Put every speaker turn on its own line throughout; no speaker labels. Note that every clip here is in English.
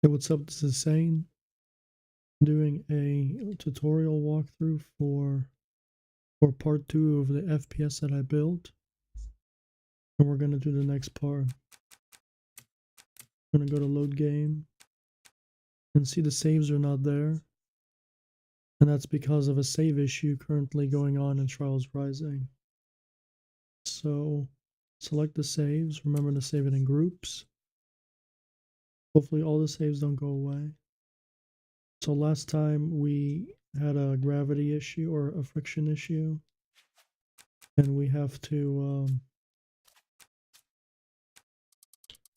Hey, what's up? This is Sane doing a tutorial walkthrough for part 2 of the FPS that I built, and we're gonna do the next part. I'm gonna go to load game and see the saves are not there, and that's because of a save issue currently going on in Trials Rising. So select the saves. Remember to save it in groups. Hopefully all the saves don't go away. So last time we had a gravity issue or a friction issue, and we have to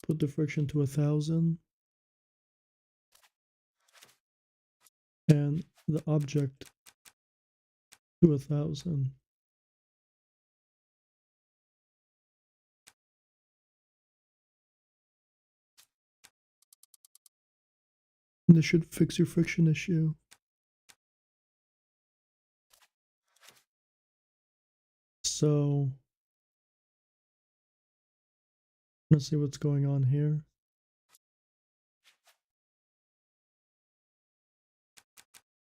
put the friction to 1000 and the object to 1000. And this should fix your friction issue. So let's see what's going on here.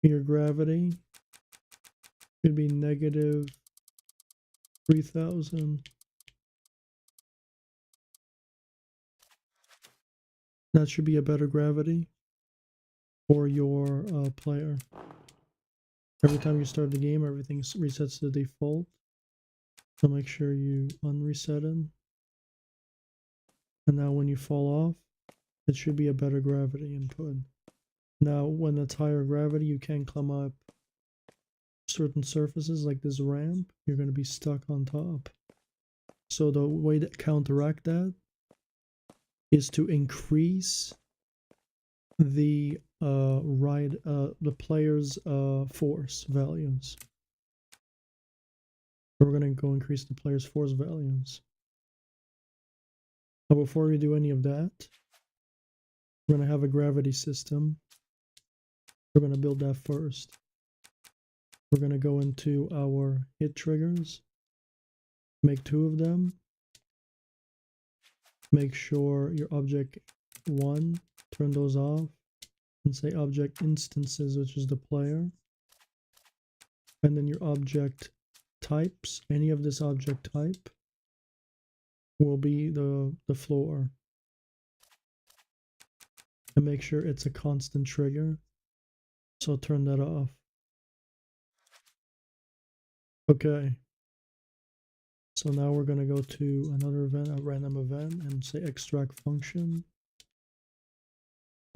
Your gravity should be negative 3000. That should be a better gravity for your player. Every time you start the game, everything resets to default. So make sure you unreset it. And now when you fall off, it should be a better gravity input. Now, when it's higher gravity, you can't climb up certain surfaces like this ramp. You're going to be stuck on top. So the way to counteract that is to increase the the player's force values. We're going to go increase the player's force values. Now, before we do any of that, we're going to have a gravity system. We're going to build that first. We're going to go into our hit triggers, make 2 of them, make sure your object 1, turn those off, and say object instances, which is the player, and then your object types, any of this object type will be the floor, and make sure it's a constant trigger, so turn that off. Okay, so now we're going to go to another event, a random event, and say extract function.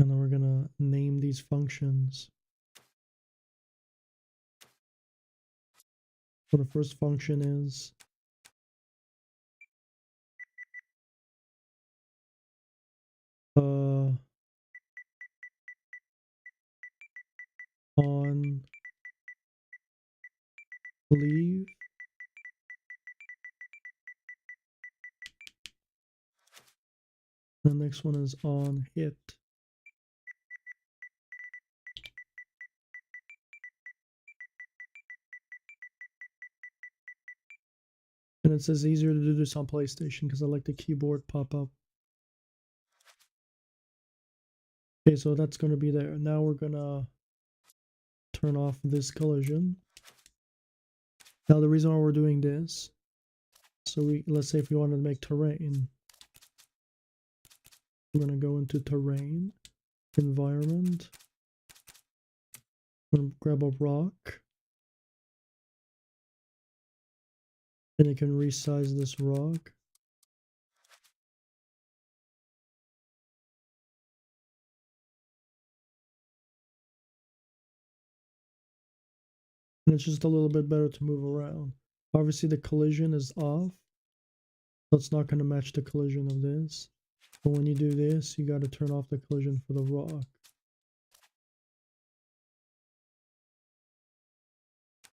And then we're going to name these functions. So the first function is on leave. The next one is on hit. And it says easier to do this on PlayStation because I like the keyboard pop up. Okay, so that's going to be there. Now we're going to turn off this collision. Now the reason why we're doing this, so let's say if we wanted to make terrain, we're going to go into terrain, environment, I'm going to grab a rock, and you can resize this rock. And it's just a little bit better to move around. Obviously the collision is off, so it's not going to match the collision of this. But when you do this, you got to turn off the collision for the rock,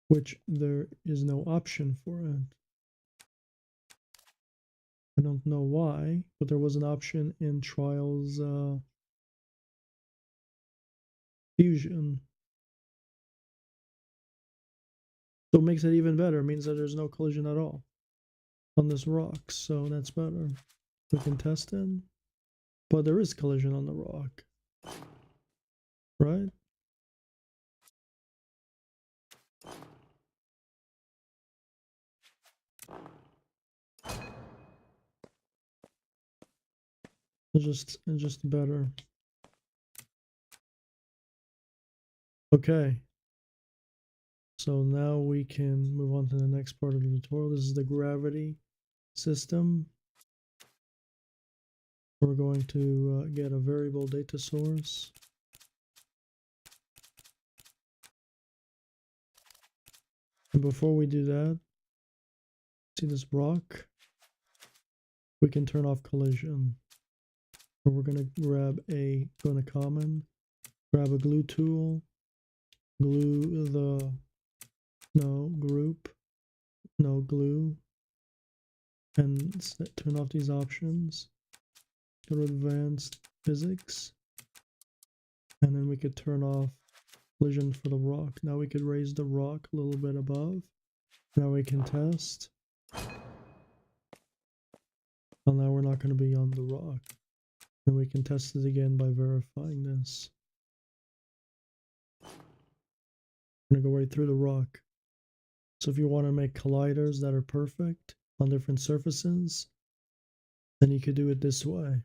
which there is no option for it. I don't know why, but there was an option in Trials Fusion. So it makes it even better. It means that there's no collision at all on this rock, so that's better. We can test it, but there is collision on the rock. right? It's just better. Okay. So now we can move on to the next part of the tutorial. This is the gravity system. We're going to get a variable data source. And before we do that, see this rock? We can turn off collision. So we're going to grab go into common, grab a glue tool, glue the, glue, and turn off these options. Go to advanced physics, and then we could turn off collision for the rock. Now we could raise the rock a little bit above. Now we can test. Well, now we're not going to be on the rock. And we can test it again by verifying this. I'm going to go right through the rock. So if you want to make colliders that are perfect on different surfaces, then you could do it this way.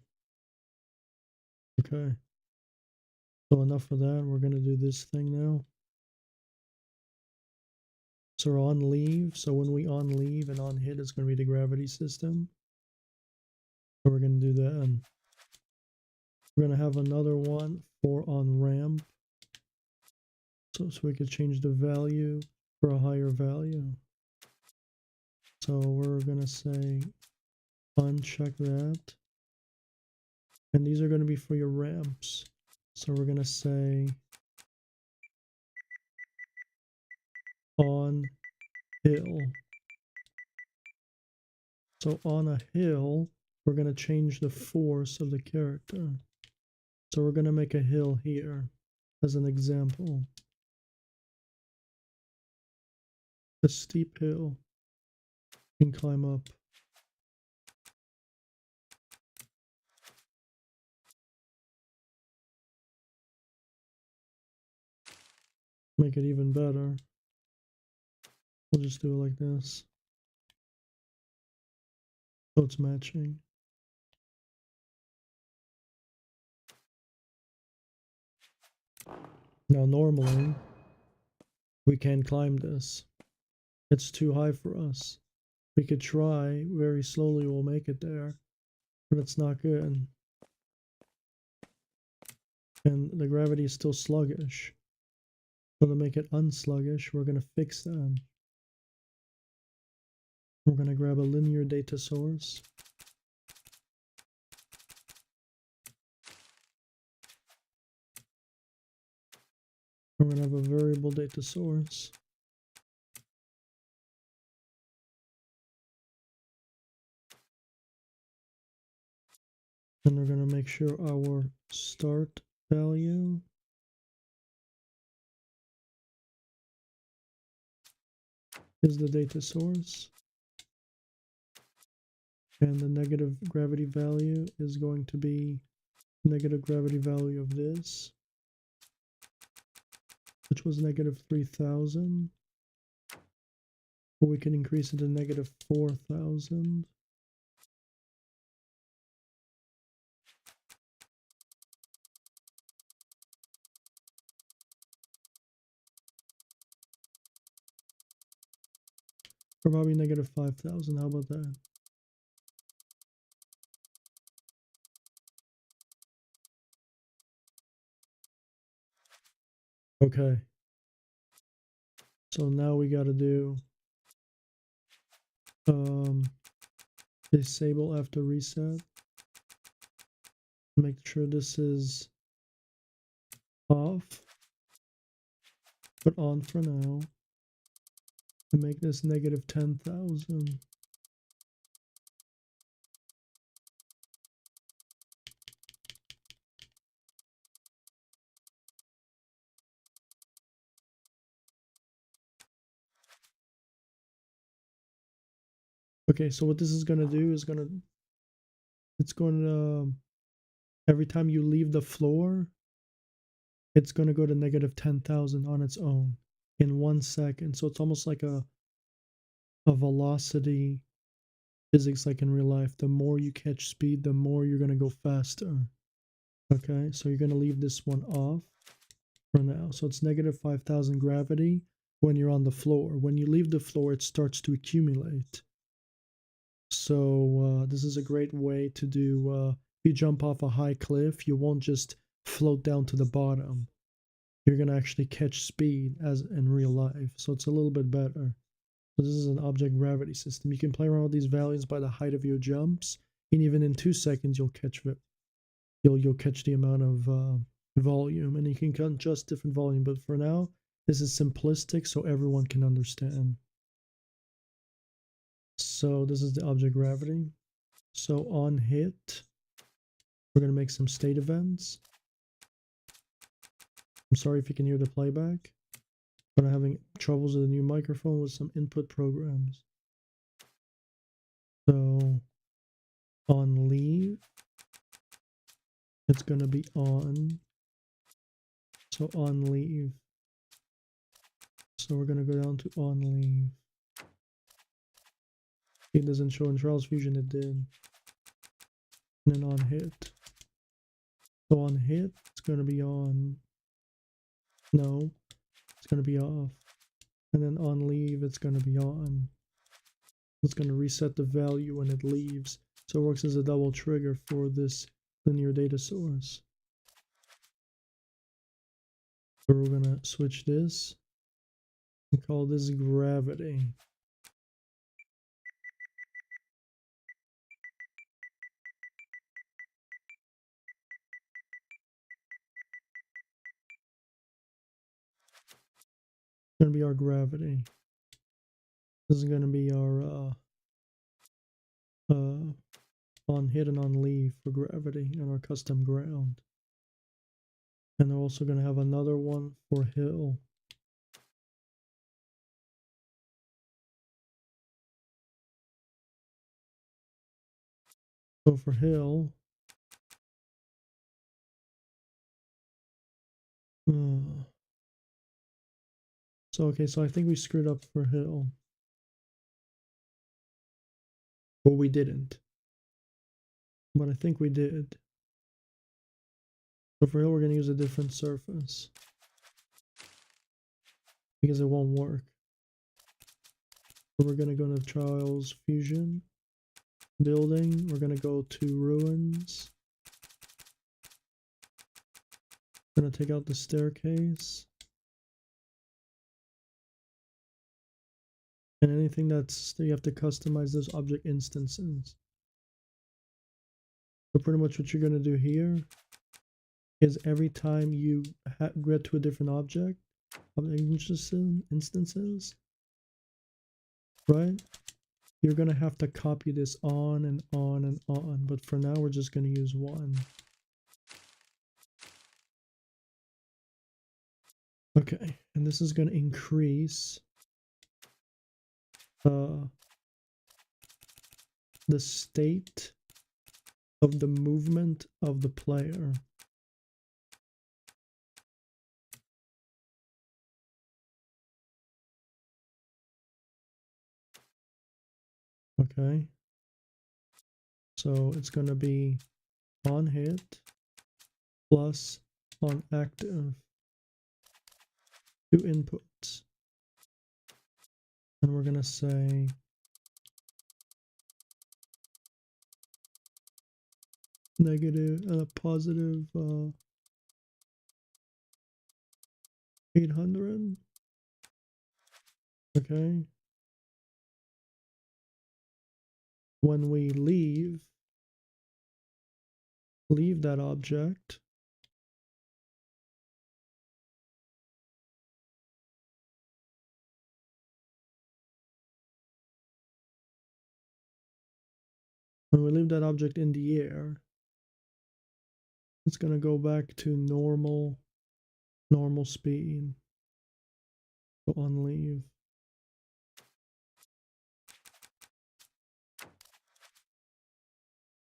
Okay. So enough of that. We're going to do this thing now. So we're on leave. So when we on leave and on hit, it's going to be the gravity system. So we're going to do that. And we're going to have another one for on ramp. So we could change the value for a higher value. So we're going to say uncheck that. And these are going to be for your ramps. So we're going to say on hill. So on a hill, we're going to change the force of the character. So we're going to make a hill here as an example. A steep hill. You can climb up. Make it even better. We'll just do it like this. So it's matching. Now normally, we can't climb this. It's too high for us. We could try, very slowly we'll make it there, but it's not good. And the gravity is still sluggish. So to make it unsluggish, we're going to fix that. We're going to grab a linear data source. We're going to have a variable data source. And we're going to make sure our start value is the data source. And the negative gravity value is going to be negative gravity value of this, which was negative 3,000. Or we can increase it to negative 4,000. Or probably negative 5,000. How about that? Okay. So now we got to do disable after reset. Make sure this is off, but on for now. And make this negative 10,000. Okay, so what this is going to do is it's going to, every time you leave the floor, it's going to go to negative 10,000 on its own in 1 second. So it's almost like a velocity physics like in real life. The more you catch speed, the more you're going to go faster. Okay, so you're going to leave this one off for now. So it's negative 5,000 gravity when you're on the floor. When you leave the floor, it starts to accumulate. So this is a great way to do, if you jump off a high cliff, you won't just float down to the bottom. You're going to actually catch speed as in real life. So it's a little bit better. So this is an object gravity system. You can play around with these values by the height of your jumps, and even in 2 seconds you'll catch the amount of volume, and you can adjust different volume. But for now, this is simplistic so everyone can understand. So this is the object gravity. So on hit, we're going to make some state events. I'm sorry if you can hear the playback, but I'm having troubles with a new microphone with some input programs. So on leave, it's going to be on. So on leave. So we're going to go down to on leave. It doesn't show in Trials Fusion, it did. And then on hit. So on hit, it's going to be on. No, it's going to be off. And then on leave, it's going to be on. It's going to reset the value when it leaves. So it works as a double trigger for this linear data source. So we're going to switch this and call this gravity. It's going to be our gravity. This is going to be our on hit and on leave for gravity and our custom ground. And they're also going to have another one for hill. So for hill, so I think we screwed up for hill. Well, we didn't. But I think we did. So for hill, we're going to use a different surface. Because it won't work. So we're going to go to Trials Fusion. Building. We're going to go to Ruins. We're going to take out the staircase. And anything that's, you have to customize those object instances. So pretty much what you're going to do here is every time you get to a different object instances, right? You're going to have to copy this on and on and on. But for now, we're just going to use one. Okay, and this is going to increase the state of the movement of the player. Okay, so it's going to be on hit plus on active, 2 inputs, and we're going to say positive 800. Okay, when we leave that object, when we leave that object in the air, it's going to go back to normal speed. So on leave.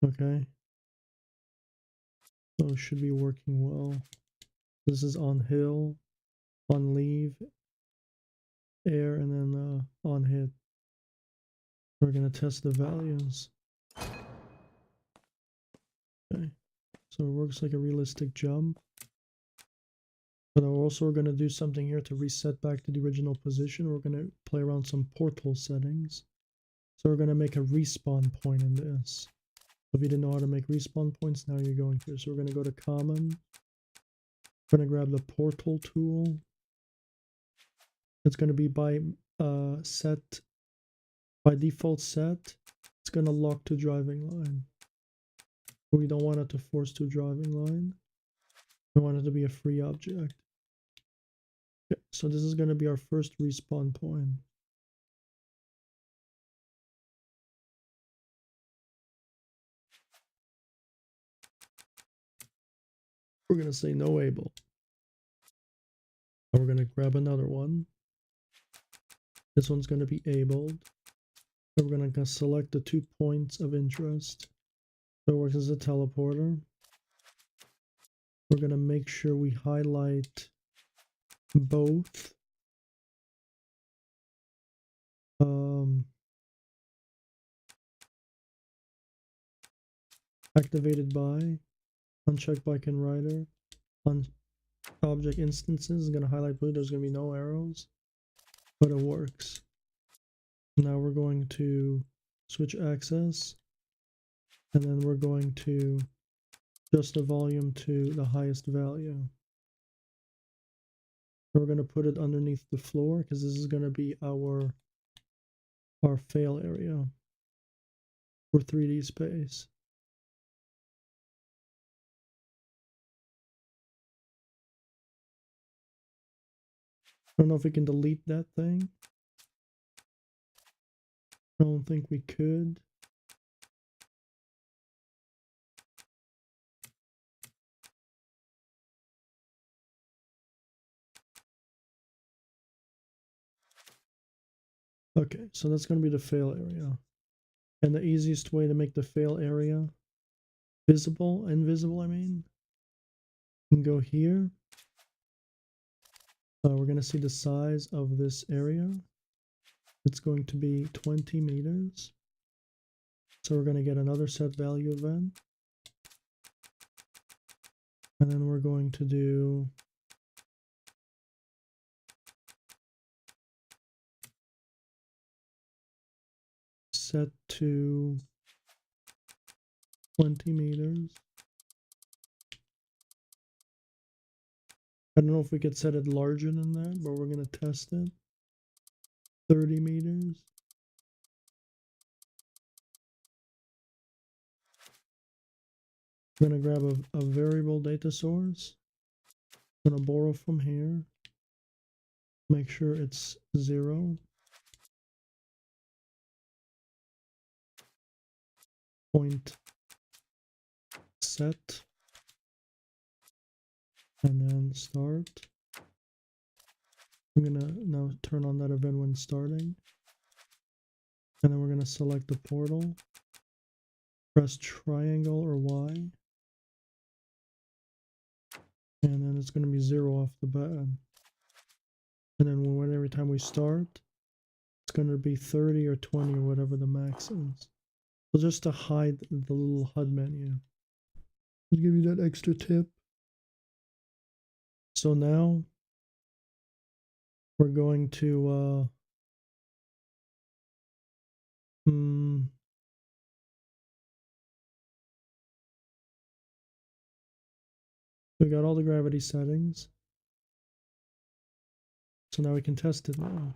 Okay. So it should be working well. This is on hill, on leave, air, and then on hit. We're going to test the values. Okay, so it works like a realistic jump. But also we're going to do something here to reset back to the original position. We're going to play around some portal settings. So we're going to make a respawn point in this. If you didn't know how to make respawn points, now you're going to. So we're going to go to common. We're going to grab the portal tool. It's going to be by default set. It's going to lock to driving line. We don't want it to force to driving line. We want it to be a free object. Okay, so this is going to be our first respawn point. We're going to say no able. And we're going to grab another one. This one's going to be abled. So we're going to select the 2 points of interest. So it works as a teleporter. We're going to make sure we highlight both. Activated by, unchecked by can writer, on object instances is going to highlight blue. There's going to be no arrows, but it works. Now we're going to switch access, and then we're going to adjust the volume to the highest value. We're going to put it underneath the floor because this is going to be our fail area for 3D space. I don't know if we can delete that thing. I don't think we could. Okay, so that's going to be the fail area. And the easiest way to make the fail area invisible, I mean, you can go here. We're going to see the size of this area. It's going to be 20 meters. So we're going to get another set value event. And then we're going to do set to 20 meters. I don't know if we could set it larger than that, but we're going to test it. 30 meters. I'm going to grab a variable data source. I'm going to borrow from here. Make sure it's 0. Point set. And then start. I'm going to now turn on that event when starting. And then we're going to select the portal. Press triangle or Y. And then it's going to be 0 off the bat. And then every time we start, it's going to be 30 or 20 or whatever the max is. So just to hide the little HUD menu. I'll give you that extra tip. So now we're going to we got all the gravity settings. So now we can test it now.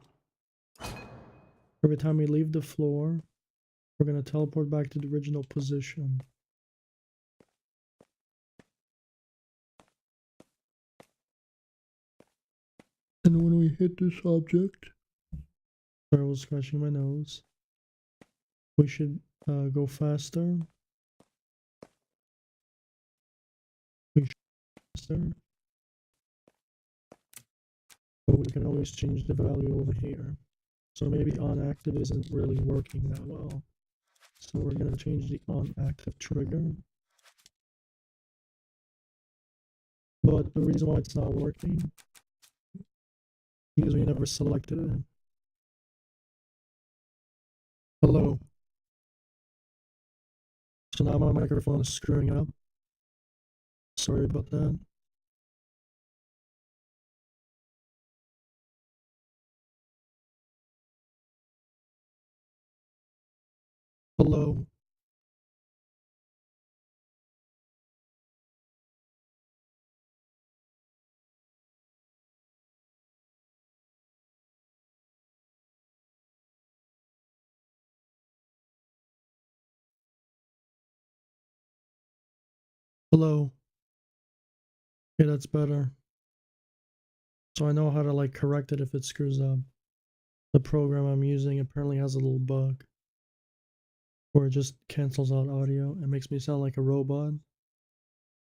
Every time we leave the floor, we're going to teleport back to the original position. And when we hit this object, sorry, I was scratching my nose. We should go faster. But we can always change the value over here. So maybe on active isn't really working that well. So we're going to change the on active trigger. But the reason why it's not working because we never selected it. Hello. So now my microphone is screwing up. Sorry about that. Hello. Hello. Okay, that's better. So I know how to like correct it if it screws up. The program I'm using apparently has a little bug where it just cancels out audio and makes me sound like a robot.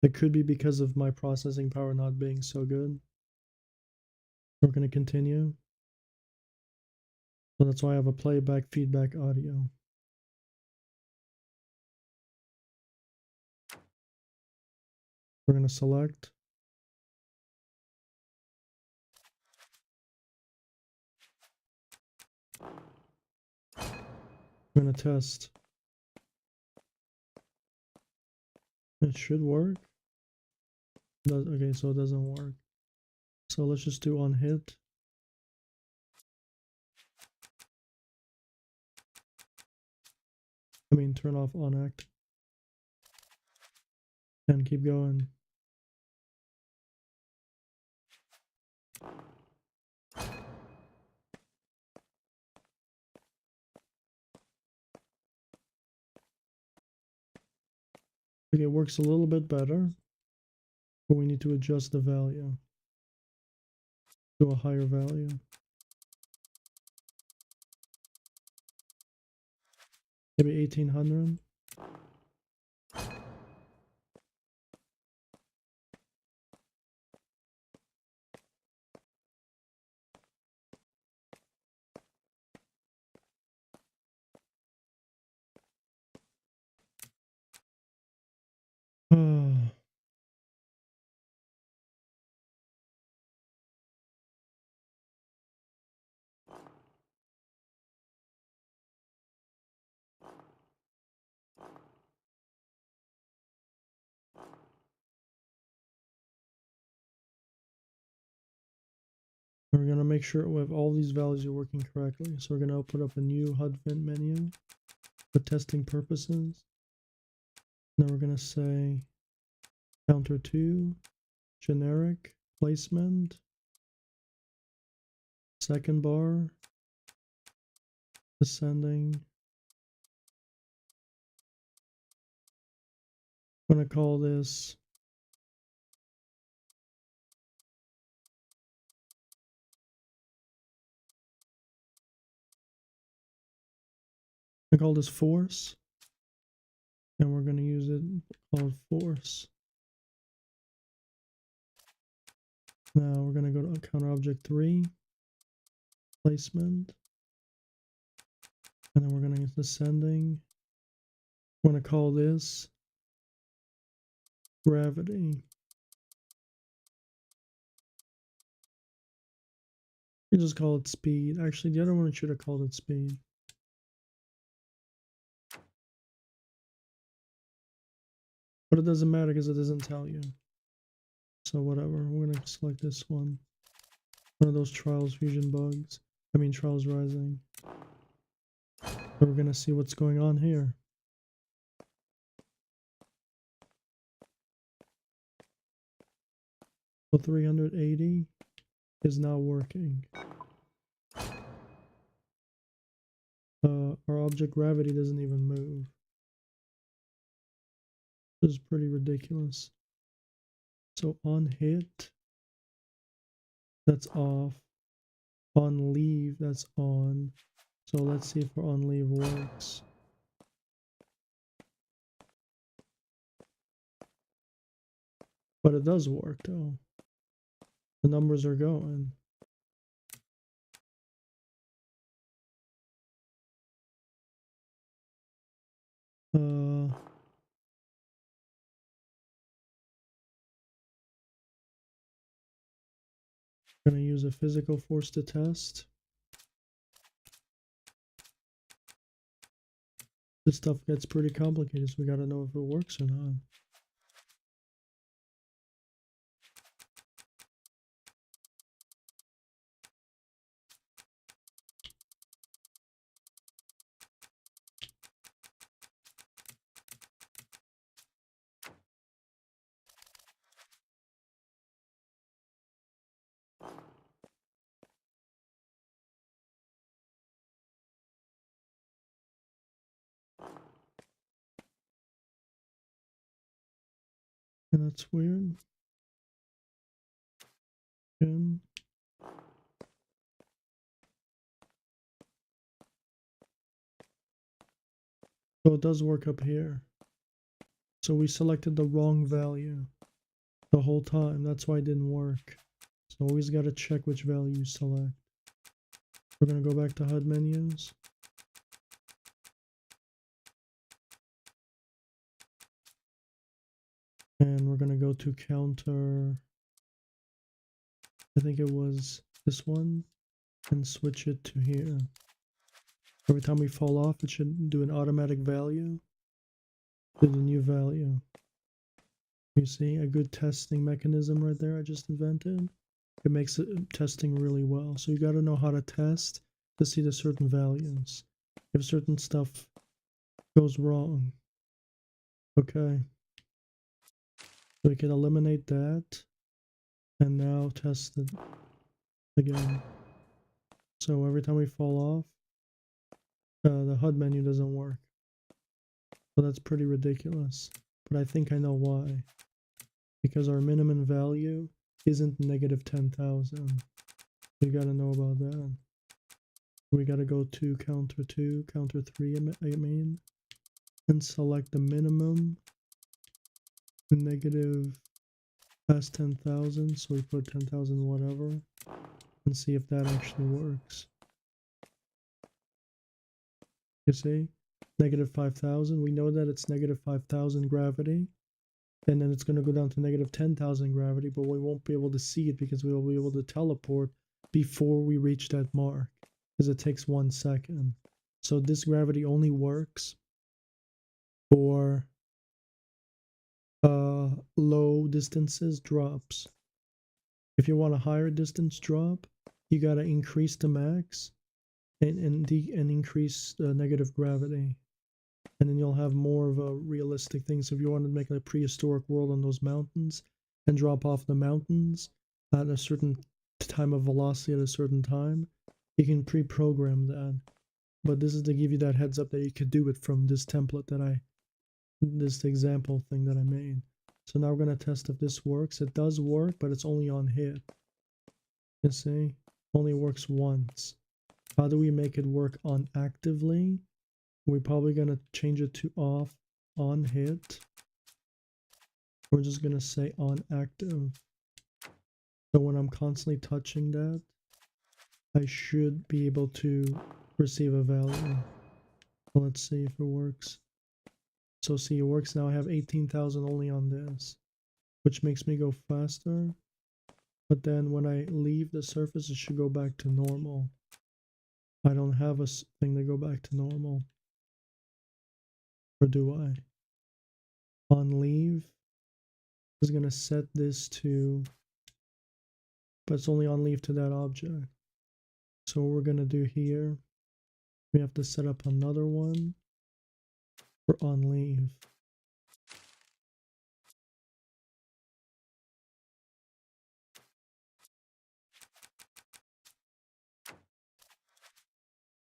It could be because of my processing power not being so good. We're going to continue. So that's why I have a playback feedback audio. We're going to select. We're going to test. It should work. Okay, so it doesn't work. So let's just do on hit. I mean, turn off on act. And keep going. Okay, it works a little bit better, but we need to adjust the value to a higher value. Maybe 1800. We're going to make sure we have all these values are working correctly. So we're going to open up a new HUD vent menu for testing purposes. Now we're going to say counter 2, generic, placement, second bar, ascending. I'm going to call this force, and we're going to use it called force. Now we're going to go to counter object 3, placement, and then we're going to use ascending. We're going to call this gravity. You just call it speed. Actually, the other one should have called it speed. But it doesn't matter because it doesn't tell you. So whatever, we're gonna select this one. One of those Trials Fusion bugs. I mean Trials Rising. So we're gonna see what's going on here. So 380 is now working. Our object gravity doesn't even move. This is pretty ridiculous. So on hit, that's off. On leave, that's on. So let's see if our on leave works. But it does work though. The numbers are going. Gonna use a physical force to test. This stuff gets pretty complicated, so we gotta know if it works or not. And that's weird. Again. So it does work up here. So we selected the wrong value the whole time. That's why it didn't work. So always got to check which value you select. We're going to go back to HUD menus. And we're going to go to counter. I think it was this one. And switch it to here. Every time we fall off, it should do an automatic value to the new value. You see a good testing mechanism right there I just invented. It makes it testing really well. So you got to know how to test to see the certain values. If certain stuff goes wrong. Okay. So we can eliminate that. And now test it again. So every time we fall off, the HUD menu doesn't work. So that's pretty ridiculous. But I think I know why. Because our minimum value isn't negative 10,000. You gotta know about that. We gotta go to counter 2, counter 3, I mean, and select the minimum, the negative past 10,000. So we put 10,000 whatever, and see if that actually works. You see, negative 5,000. We know that it's negative 5,000 gravity. And then it's going to go down to negative 10,000 gravity, but we won't be able to see it because we will be able to teleport before we reach that mark, because it takes 1 second. So this gravity only works for low distances drops. If you want a higher distance drop, you got to increase the max and increase the negative gravity. And then you'll have more of a realistic thing. So if you want to make a prehistoric world on those mountains and drop off the mountains at a certain time of velocity at a certain time, you can pre-program that. But this is to give you that heads up that you could do it from this template that this example thing that I made. So now we're going to test if this works. It does work, but it's only on hit. You see? Only works once. How do we make it work on actively? We're probably going to change it to off on hit. We're just going to say on active. So when I'm constantly touching that, I should be able to receive a value. So let's see if it works. So see, it works now. I have 18,000 only on this, which makes me go faster. But then when I leave the surface, it should go back to normal. I don't have a thing to go back to normal. Or do I? On leave is going to set this to, but it's only on leave to that object. So what we're going to do here, we have to set up another one for on leave.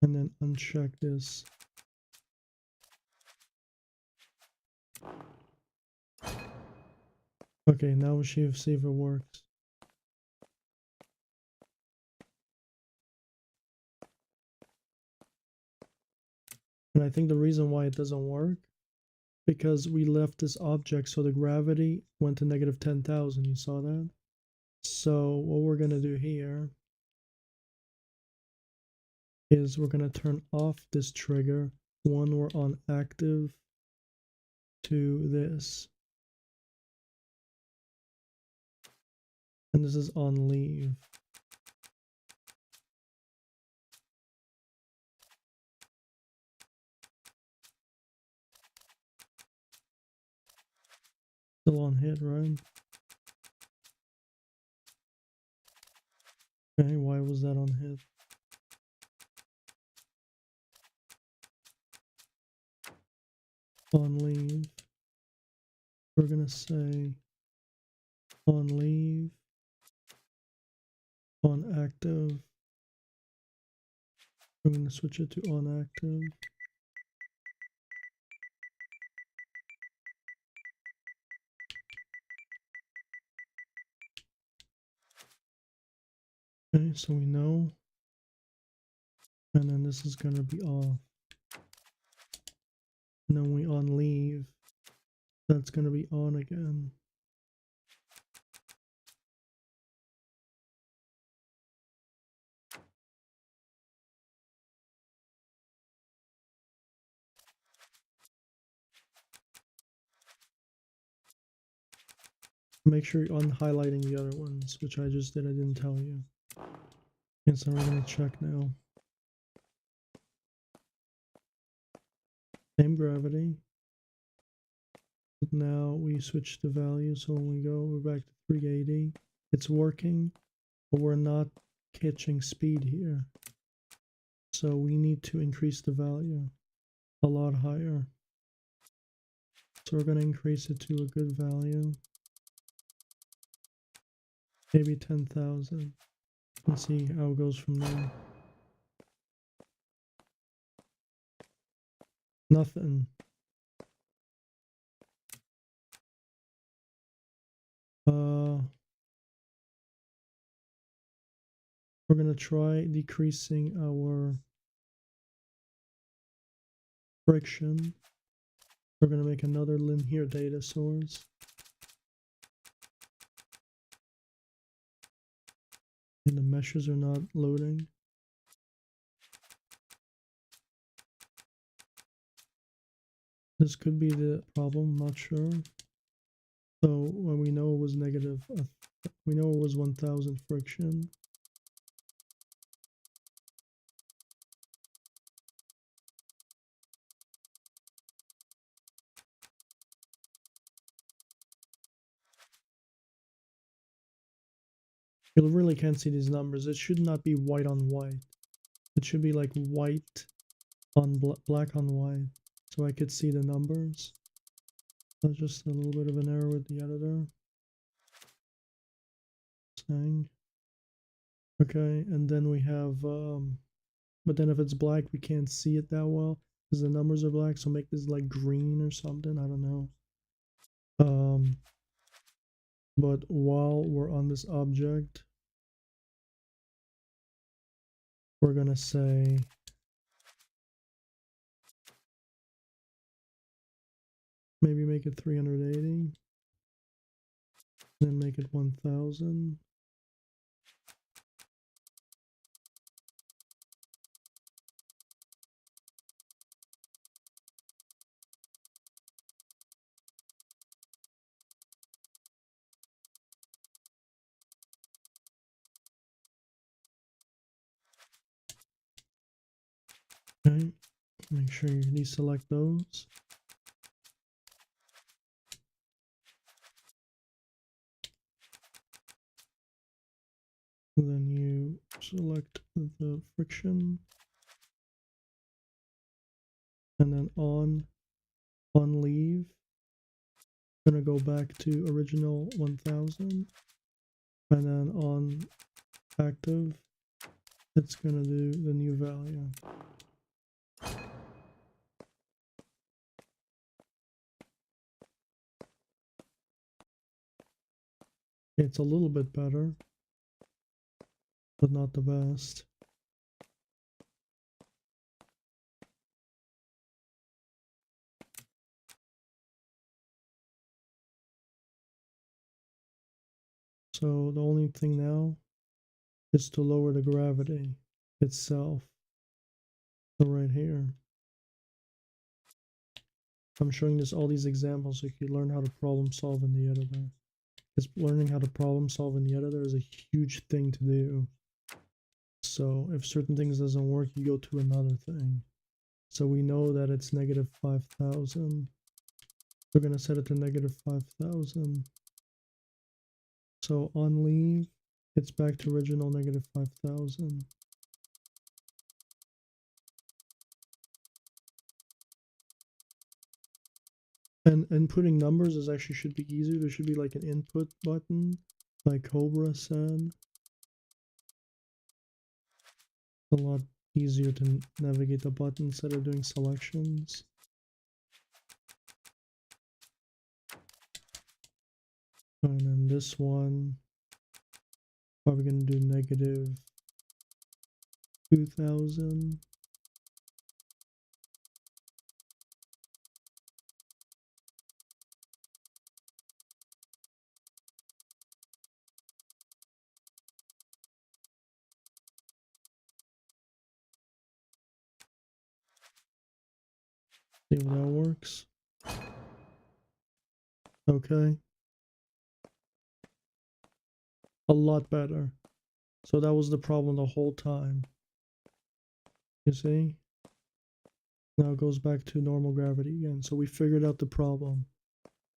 And then uncheck this. Okay, now we should see if it works. And I think the reason why it doesn't work, because we left this object so the gravity went to negative 10,000. You saw that? So what we're going to do here is we're going to turn off this trigger when we're on active to this. And this is on leave. Still on hit, right? Okay, why was that on hit? On leave. We're gonna say on leave, on active. I'm gonna switch it to on active. Okay, so we know. And then this is gonna be off. And then we on leave. That's gonna be on again. Make sure you're highlighting the other ones, which I just did, I didn't tell you. And so we're gonna check now. Same gravity. But now we switch the value, so when we go, we're back to 380. It's working, but we're not catching speed here. So we need to increase the value a lot higher. So we're gonna increase it to a good value. Maybe 10,000. And see how it goes from there. Nothing. We're gonna try decreasing our friction. We're gonna make another linear data source. And the meshes are not loading. This could be the problem, not sure. So when we know it was negative, we know it was 1000 friction. You really can't see these numbers. It should not be white on white. It should be like white on black on white. So I could see the numbers. That's just a little bit of an error with the editor. Saying. Okay, and then we have, but then if it's black, we can't see it that well because the numbers are black. So make this like green or something. I don't know. But while we're on this object, we're gonna say maybe make it 380, then make it 1000. Okay, make sure you deselect those. Then you select the friction, and then on leave, gonna go back to original 1000, and then on active, it's gonna do the new value. It's a little bit better, but not the best. So the only thing now is to lower the gravity itself. So right here. I'm showing this all these examples so you can learn how to problem solve in the editor. Because learning how to problem solve in the editor is a huge thing to do. So if certain things doesn't work, you go to another thing. So we know that it's negative 5000. We're going to set it to -5,000. So on leave, it's back to original -5,000. And inputting numbers is actually should be easier. There should be like an input button, like Cobra said. A lot easier to navigate the button instead of doing selections. And then this one, probably going to do -2,000. See if that works. Okay. A lot better. So that was the problem the whole time. You see? Now it goes back to normal gravity again. So we figured out the problem.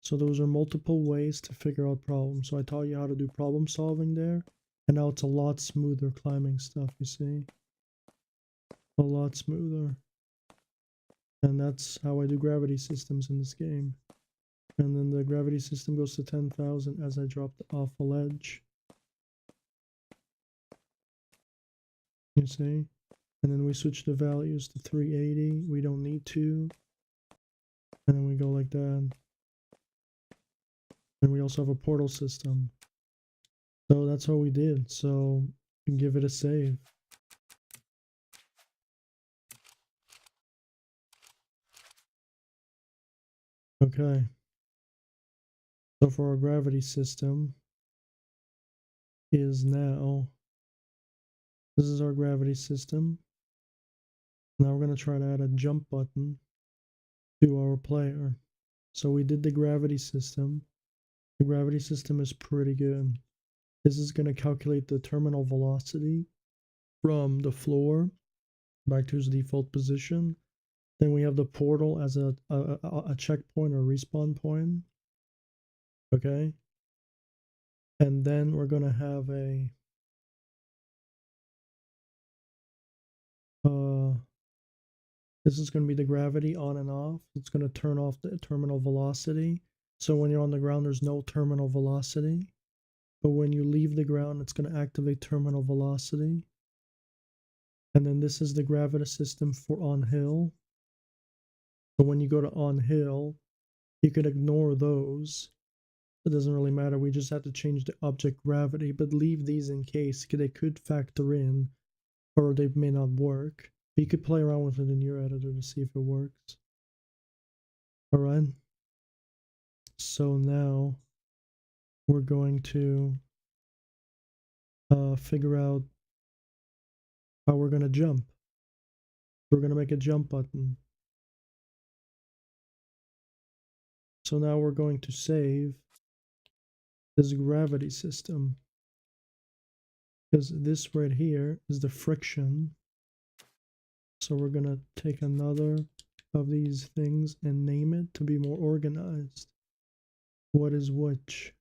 So those are multiple ways to figure out problems. So I taught you how to do problem solving there. And now it's a lot smoother climbing stuff, you see? A lot smoother. And that's how I do gravity systems in this game. And then the gravity system goes to 10,000 as I drop off a ledge. You see? And then we switch the values to 380. We don't need to. And then we go like that. And we also have a portal system. So that's what we did. So you can give it a save. Okay. So for our gravity system is now, this is our gravity system. Now we're going to try to add a jump button to our player. So we did the gravity system. The gravity system is pretty good. This is going to calculate the terminal velocity from the floor back to its default position. Then we have the portal as a checkpoint or respawn point. Okay. And then we're going to have a this is going to be the gravity on and off. It's going to turn off the terminal velocity. So when you're on the ground, there's no terminal velocity. But when you leave the ground, it's going to activate terminal velocity. And then this is the gravity system for on hill. But when you go to on hill, you could ignore those. It doesn't really matter. We just have to change the object gravity, but leave these in case they could factor in or they may not work. But you could play around with it in your editor to see if it works. All right. So now we're going to figure out how we're going to jump. We're going to make a jump button. So now we're going to save this gravity system, because this right here is the friction. So we're going to take another of these things and name it to be more organized. What is which?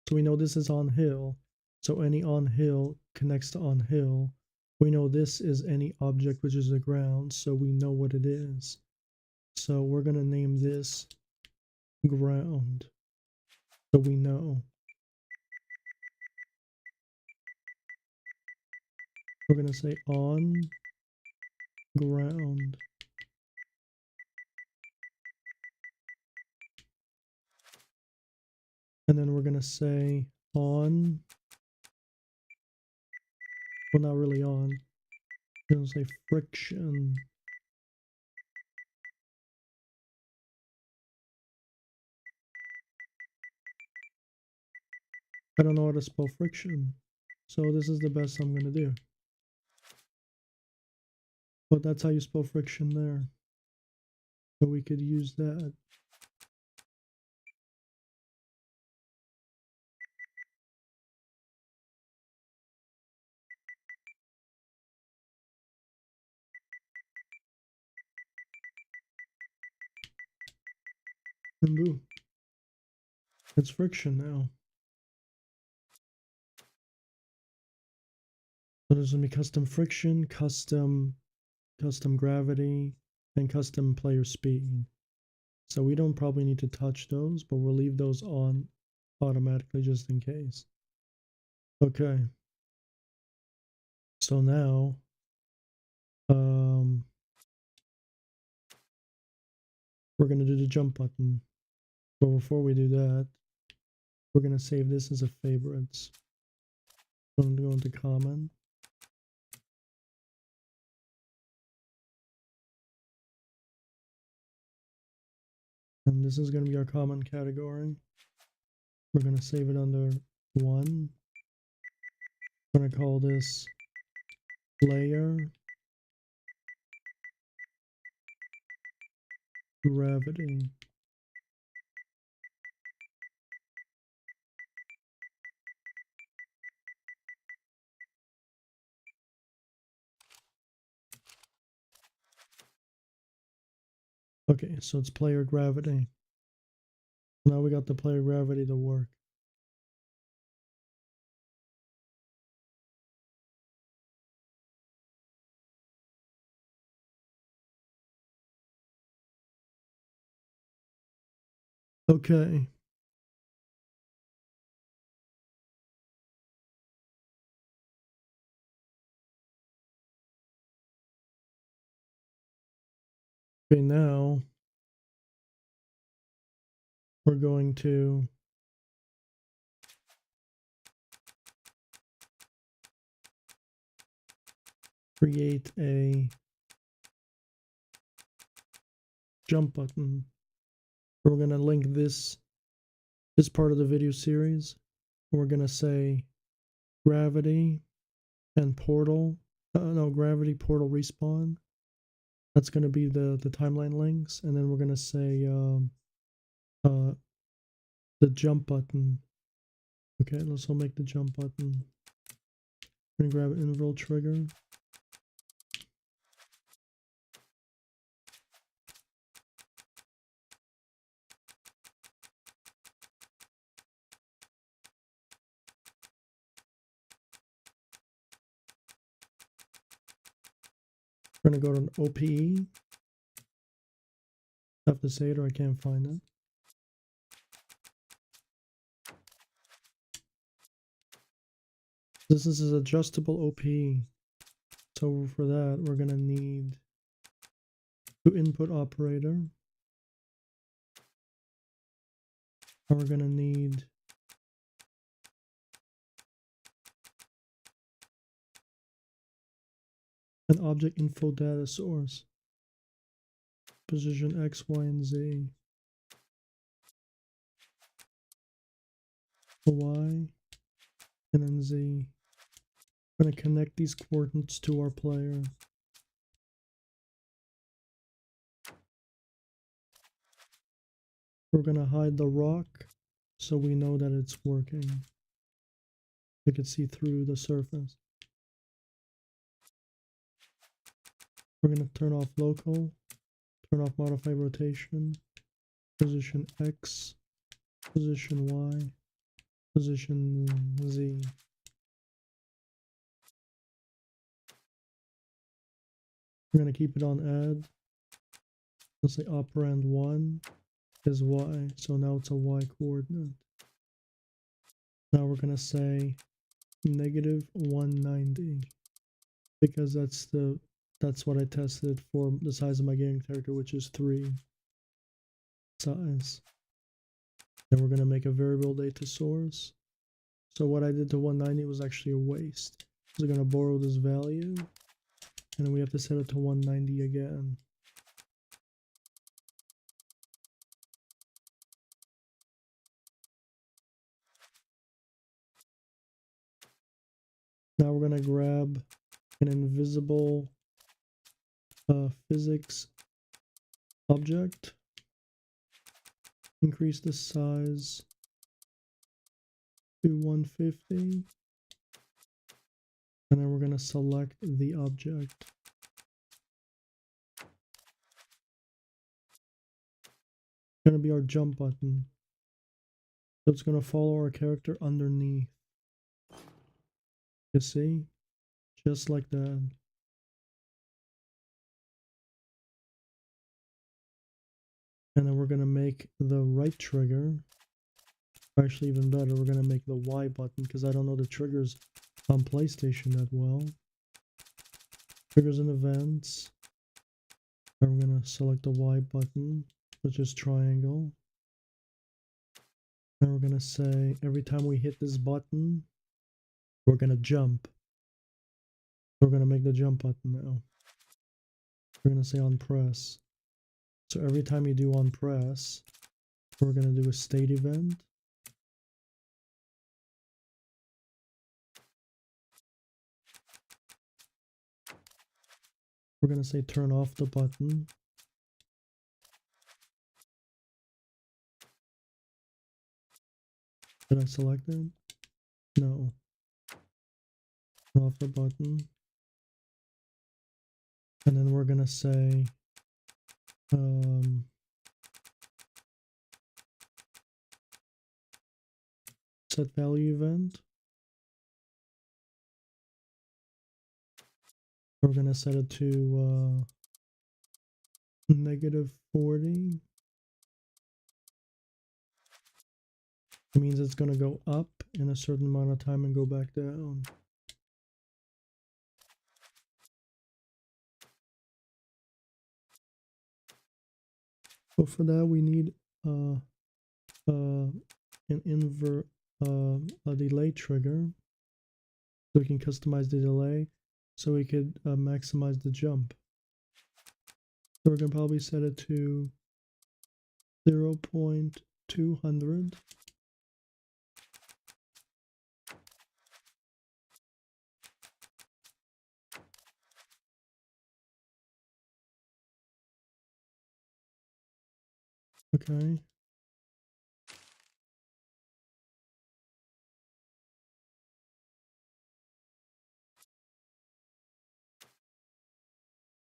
So we know this is on hill. So any on hill connects to on hill. We know this is any object which is the ground, so we know what it is. So we're going to name this ground, so we know. We're going to say on ground. And then we're going to say on, well, not really on. We're going to say friction. I don't know how to spell friction, so this is the best I'm going to do. But that's how you spell friction there. So we could use that. And boom. It's friction now. So there's gonna be custom friction, custom gravity, and custom player speed. So we don't probably need to touch those, but we'll leave those on automatically just in case. Okay. So now, we're gonna do the jump button. But before we do that, we're gonna save this as a favorites. So I'm gonna go into common. And this is gonna be our common category. We're gonna save it under 1. I'm gonna call this player gravity. Okay, so it's player gravity. Now we got the player gravity to work. Okay. Okay, now we're going to create a jump button. We're going to link this part of the video series. We're going to say gravity and portal. No, gravity, portal, respawn. That's going to be the timeline links. And then we're going to say the jump button. Okay, let's all make the jump button. We're going to grab an interval trigger. We're going to go to an OPE. I have to say it or I can't find it. This is an adjustable OPE. So for that, we're going to need to input operator. And we're going to need an object info data source. Position X, Y, and Z. Y, and then Z. We're going to connect these coordinates to our player. We're going to hide the rock so we know that it's working. You can see through the surface. We're going to turn off local, turn off modify rotation, position X, position Y, position Z. We're going to keep it on add. Let's say operand 1 is Y, so now it's a Y coordinate. Now we're going to say negative 190 because that's what I tested for the size of my gaming character, which is 3 size. And we're going to make a variable data source. So what I did to 190 was actually a waste. So we're going to borrow this value, and then we have to set it to 190 again. Now we're going to grab an invisible physics object, increase the size to 150, and then we're going to select the object. Gonna be our jump button. So it's gonna follow our character underneath. You see? Just like that. And then we're gonna make the right trigger. Actually, even better, we're gonna make the Y button because I don't know the triggers on PlayStation that well. Triggers and events. And we're gonna select the Y button, which is triangle. And we're gonna say every time we hit this button, we're gonna jump. We're gonna make the jump button now. We're gonna say on press. So every time you do on press, we're gonna do a state event. We're gonna say turn off the button. Did I select it? No. Turn off the button. And then we're gonna say set value event. We're gonna set it to -40. It means it's gonna go up in a certain amount of time and go back down. So for that we need an a delay trigger, so we can customize the delay, so we could maximize the jump. So we're gonna probably set it to 0.200. Okay.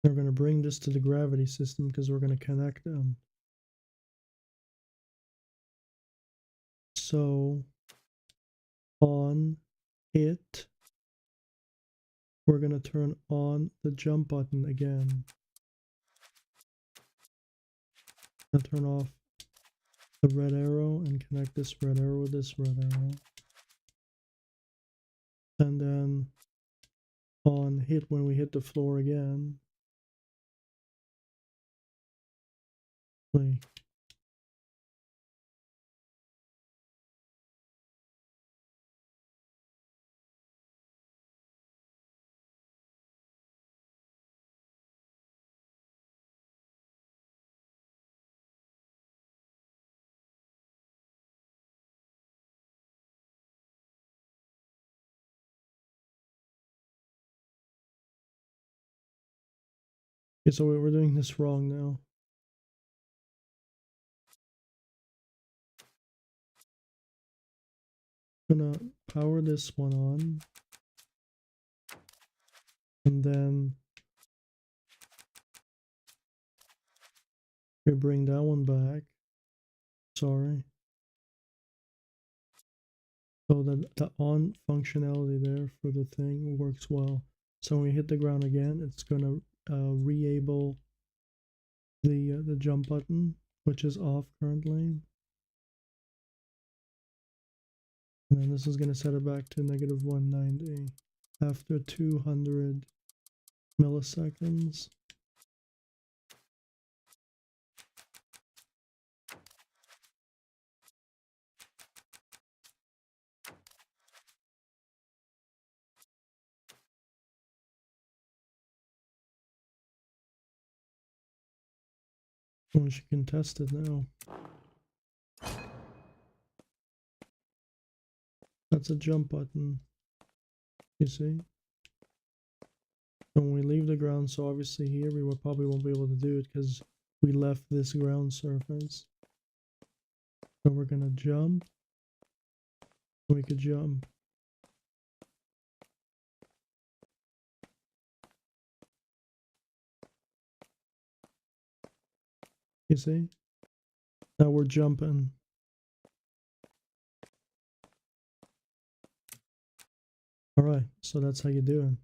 We're going to bring this to the gravity system because we're going to connect them. So on hit, we're going to turn on the jump button again. And turn off the red arrow and connect this red arrow with this red arrow. And then on hit, when we hit the floor again, play. Okay, so we're doing this wrong now. I'm gonna power this one on. And then we bring that one back. Sorry. So that the on functionality there for the thing works well. So when we hit the ground again, it's gonna re-able the jump button, which is off currently. And then this is gonna set it back to -190 after 200 milliseconds. Well, she can test it now. That's a jump button. You see? When we leave the ground, so obviously here we probably won't be able to do it because we left this ground surface. So we're gonna jump. We could jump. You see? Now we're jumping. Alright, so that's how you do it.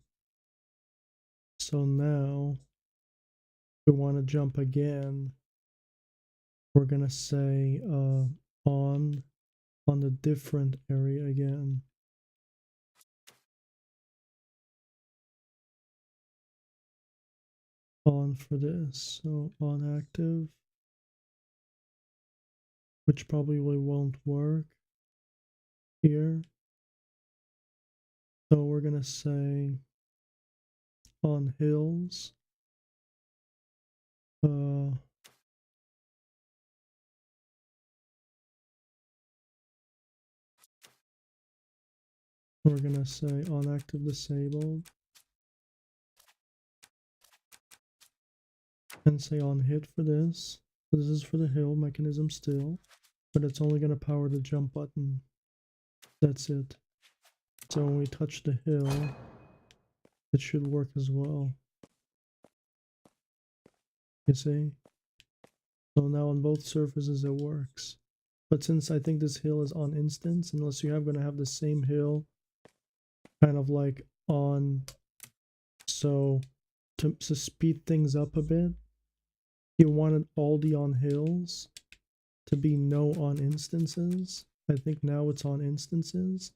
So now, if we want to jump again, we're gonna say on the different area again. On for this, so on active, which probably won't work here. So we're gonna say on hills, we're gonna say on active disabled, and say on hit for this. So this is for the hill mechanism still, but it's only gonna power the jump button. That's it. So when we touch the hill, it should work as well. You see? So now on both surfaces it works. But since I think this hill is on instance, unless you have gonna have the same hill kind of like on, so to speed things up a bit, you wanted all the on hills to be no on instances. I think now it's on instances.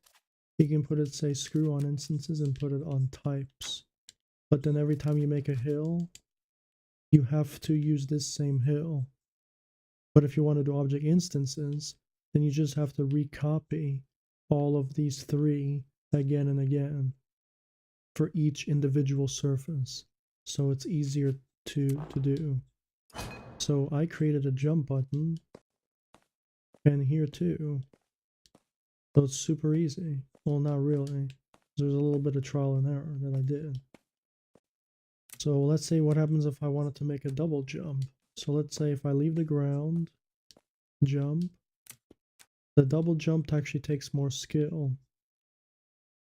You can put it, say, screw on instances and put it on types. But then every time you make a hill, you have to use this same hill. But if you want to do object instances, then you just have to recopy all of these three again and again for each individual surface. So it's easier to do. So I created a jump button, and here too. So it's super easy. Well, not really. There's a little bit of trial and error that I did. So let's say what happens if I wanted to make a double jump. So let's say if I leave the ground, jump, the double jump actually takes more skill.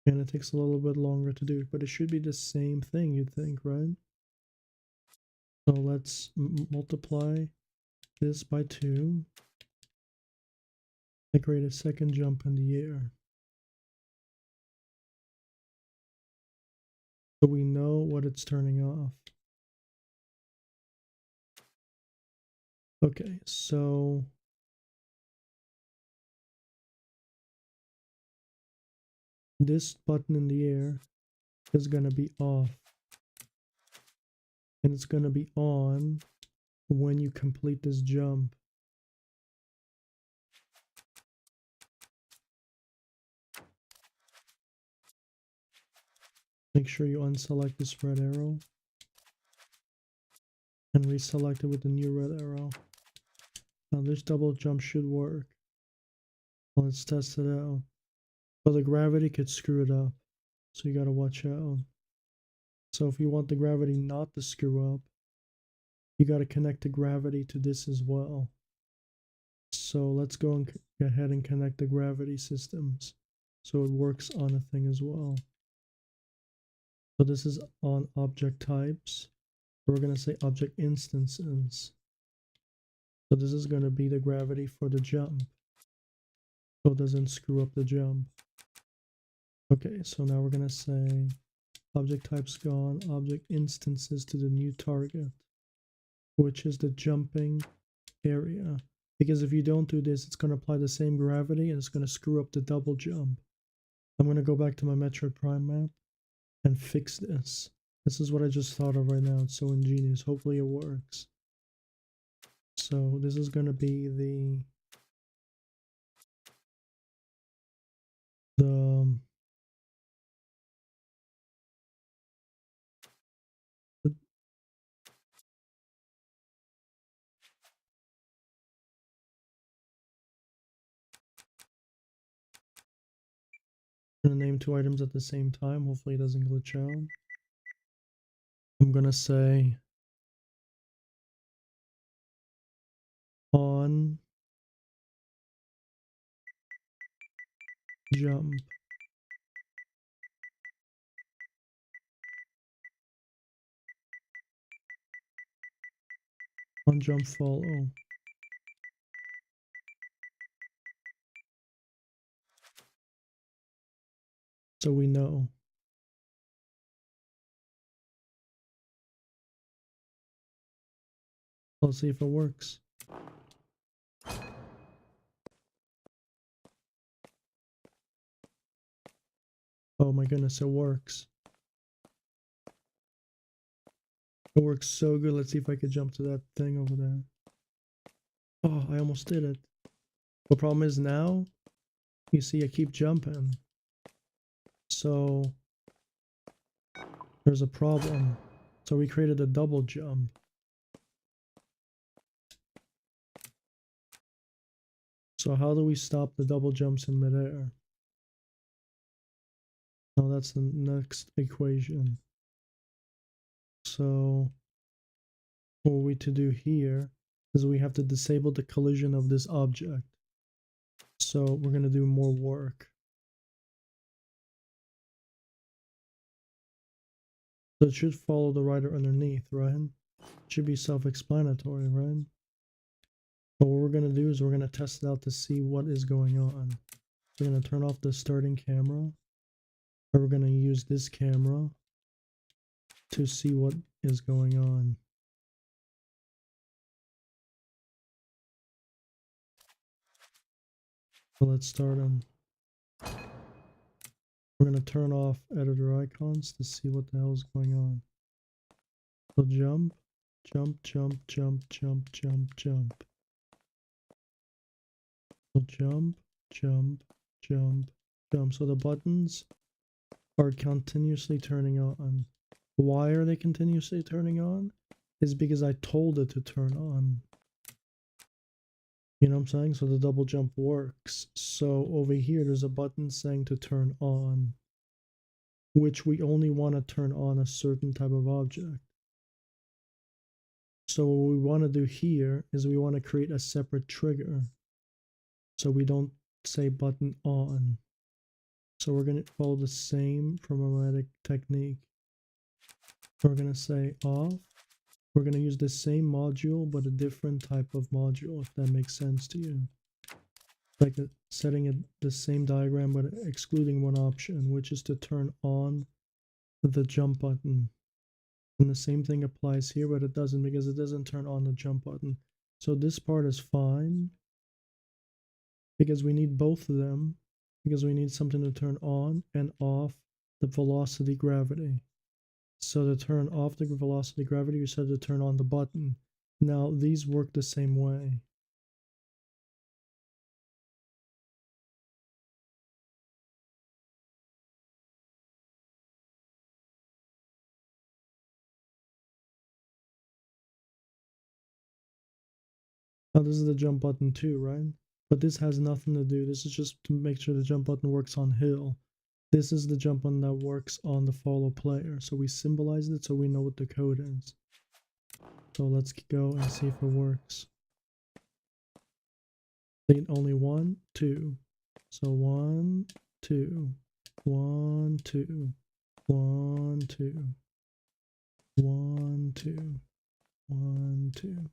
And it takes a little bit longer to do, but it should be the same thing, you'd think, right? So let's multiply this by 2. I create a second jump in the air. So we know what it's turning off. Okay, so this button in the air is going to be off. And it's going to be on when you complete this jump. Make sure you unselect this red arrow and reselect it with the new red arrow. Now this double jump should work. Well, let's test it out. But the gravity could screw it up, so you gotta watch out. So if you want the gravity not to screw up, you gotta connect the gravity to this as well. So let's go and go ahead and connect the gravity systems so it works on a thing as well. So this is on object types. We're gonna say object instances. So this is gonna be the gravity for the jump, so it doesn't screw up the jump. Okay, so now we're gonna say object types gone, object instances to the new target, which is the jumping area. Because if you don't do this, it's gonna apply the same gravity and it's gonna screw up the double jump. I'm gonna go back to my Metroid Prime map and fix this. This is what I just thought of right now. It's so ingenious. Hopefully it works. So this is gonna be the I'm gonna name 2 items at the same time. Hopefully it doesn't glitch out. I'm gonna say on jump. On jump follow. so we know. Let's see if it works. Oh my goodness, it works. It works so good. Let's see if I could jump to that thing over there. Oh, I almost did it. The problem is now, you see I keep jumping. So there's a problem. So we created a double jump. So how do we stop the double jumps in midair? Oh, that's the next equation. So what we to do here is we have to disable the collision of this object. So we're going to do more work. So it should follow the rider underneath, right? It should be self-explanatory, right? But what we're going to do is we're going to test it out to see what is going on. So we're going to turn off the starting camera. Or we're going to use this camera to see what is going on. So let's start on. We're going to turn off editor icons to see what the hell is going on. So jump, jump, jump, jump, jump, jump, jump. So jump, jump, jump, jump. So the buttons are continuously turning on. Why are they continuously turning on? Is because I told it to turn on. You know what I'm saying? So the double jump works. So over here, there's a button saying to turn on, which we only want to turn on a certain type of object. So what we want to do here is we want to create a separate trigger. So we don't say button on. So we're going to follow the same programmatic technique. We're going to say off. We're going to use the same module, but a different type of module, if that makes sense to you. Like setting it the same diagram, but excluding one option, which is to turn on the jump button. And the same thing applies here, but it doesn't because it doesn't turn on the jump button. So this part is fine because we need both of them, because we need something to turn on and off the velocity gravity. So to turn off the velocity gravity, you said to turn on the button. Now these work the same way. Now this is the jump button too, right? But this has nothing to do. This is just to make sure the jump button works on hill. This is the jump button that works on the follow player. So we symbolized it so we know what the code is. So let's go and see if it works. Need only 1, 2. So 1, 2, 1, 2, 1, 2, 1, 2, 1, 2,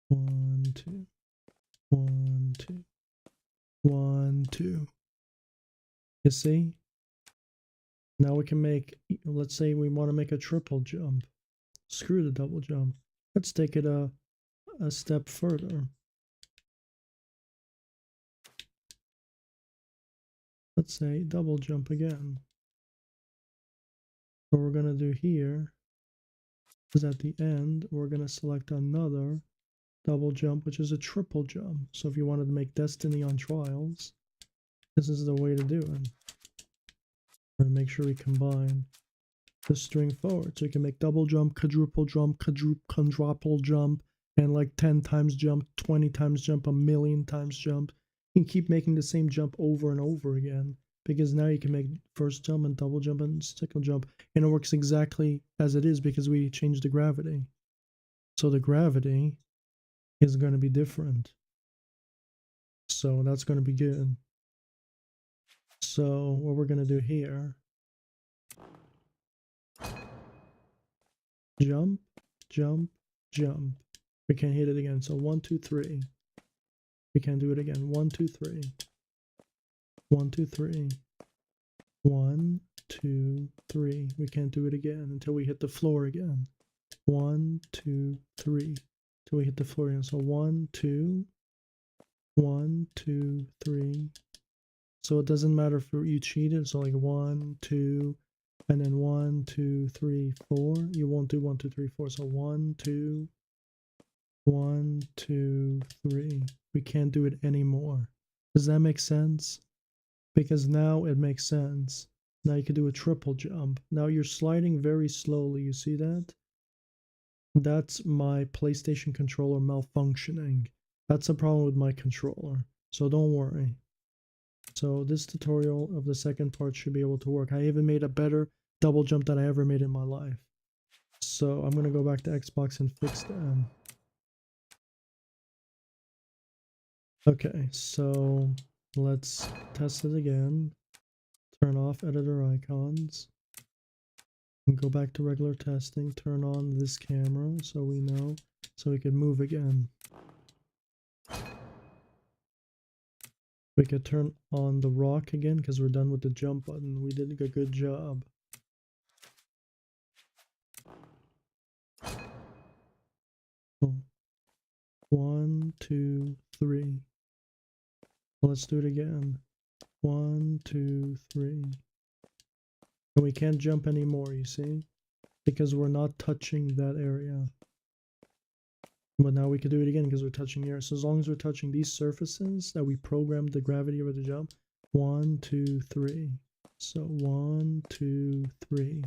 1, 2, 1, 2, 1, 2. You see? Now we can make, let's say we want to make a triple jump. Screw the double jump. Let's take it a step further. Let's say double jump again. What we're going to do here is at the end, we're going to select another double jump, which is a triple jump. So if you wanted to make Destiny on Trials, this is the way to do it. We're going to make sure we combine the string forward. So you can make double jump, quadruple jump, quadruple jump, and like 10 times jump, 20 times jump, 1,000,000 times jump. You can keep making the same jump over and over again, because now you can make first jump and double jump and second jump, and it works exactly as it is because we changed the gravity. So the gravity is going to be different. So that's going to be good. So what we're going to do here, jump, jump, jump. We can hit it again. So 1, 2, 3. We can do it again. 1, 2, 3. 1, 2, 3. 1, 2, 3. We can't do it again until we hit the floor again. 1, 2, 3. Till we hit the floor again. So 1, 2, 1, 2, 3. So it doesn't matter if you cheated. So like 1, 2, and then 1, 2, 3, 4. You won't do 1, 2, 3, 4. So 1, 2, 1, 2, 3. We can't do it anymore. Does that make sense? Because now it makes sense. Now you can do a triple jump. Now you're sliding very slowly. You see that? That's my PlayStation controller malfunctioning. That's a problem with my controller. So don't worry. So this tutorial of the second part should be able to work. I even made a better double jump than I ever made in my life. So I'm going to go back to Xbox and fix them. Okay, so let's test it again. Turn off editor icons. And go back to regular testing. Turn on this camera so we know. So we can move again. We could turn on the rock again because we're done with the jump button. We did a good job. Oh. 1, 2, 3. Let's do it again. 1, 2, 3. And we can't jump anymore, you see? Because we're not touching that area. But now we can do it again because we're touching the area. So as long as we're touching these surfaces that we programmed the gravity over the jump. 1, 2, 3. So 1, 2, 3.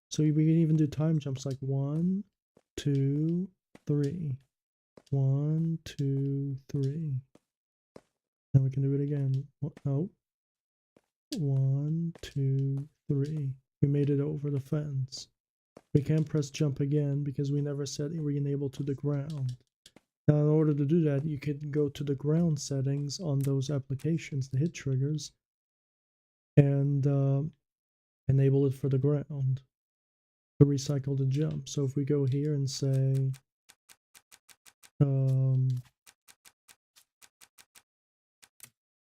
So we can even do time jumps like 1, 2, 3. 1, 2, 3. Now we can do it again. Oh. 1, 2, 3. We made it over the fence. We can't press jump again because we never set re-enable to the ground. Now in order to do that, you could go to the ground settings on those applications, the hit triggers, and enable it for the ground to recycle the jump. So if we go here and say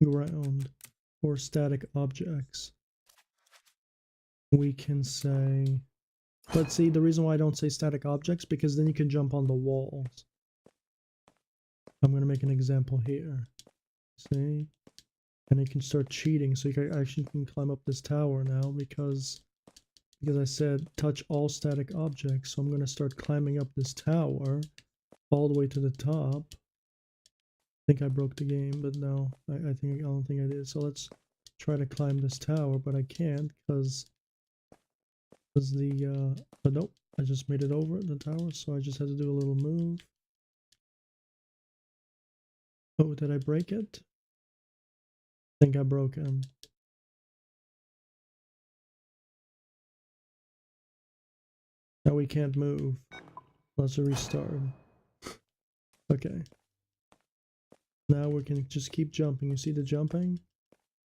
ground or static objects, we can say, let's see, the reason why I don't say static objects, because then you can jump on the walls. I'm going to make an example here. See? And you can start cheating. So you actually can climb up this tower now because I said touch all static objects. So I'm going to start climbing up this tower all the way to the top. I think I broke the game, but no, I don't think I did. So let's try to climb this tower, but I can't because but nope, I just made it over the tower, so I just had to do a little move. Oh, did I break it? I think I broke him. Now we can't move. Let's restart. Okay. Now we can just keep jumping. You see the jumping?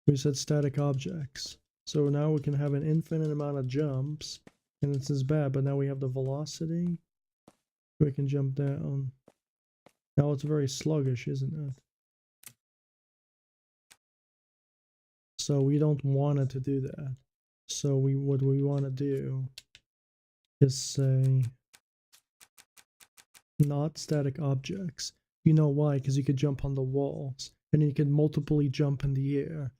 We said static objects. So now we can have an infinite amount of jumps. And this is bad, but now we have the velocity. We can jump down. Now it's very sluggish, isn't it? So we don't want it to do that. So what we want to do is say not static objects. You know why? Because you could jump on the walls and you can multiply jump in the air.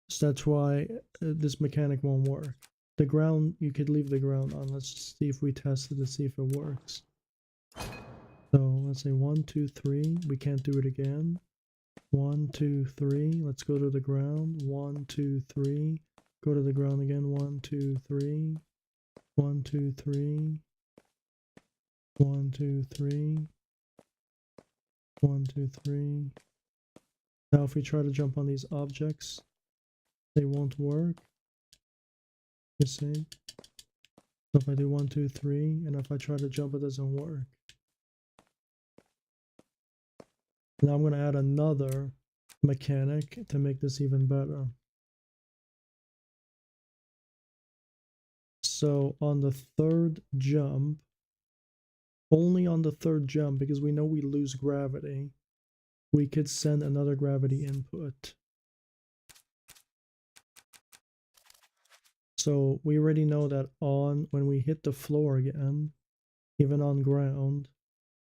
So that's why this mechanic won't work. The ground, you could leave the ground on. Let's see if we test it to see if it works. So let's say 1, 2, 3. We can't do it again. 1, 2, 3. Let's go to the ground. 1, 2, 3. Go to the ground again. 1, 2, 3. 1, 2, 3. 1, 2, 3. 1, 2, 3. Now if we try to jump on these objects, they won't work. You see? So if I do 1, 2, 3, and if I try to jump, it doesn't work. Now I'm going to add another mechanic to make this even better. So on the third jump, only on the third jump, because we know we lose gravity, we could send another gravity input. So we already know that when we hit the floor again, even on ground,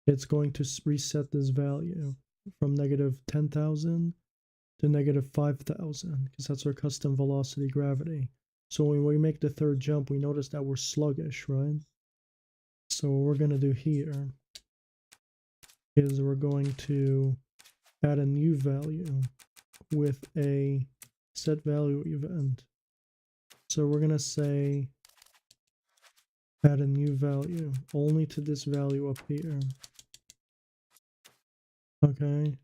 it's going to reset this value from negative 10,000 to negative 5,000, because that's our custom velocity gravity. So when we make the third jump, we notice that we're sluggish, right? So what we're going to do here is we're going to add a new value with a set value event. So we're going to say add a new value only to this value up here. Okay.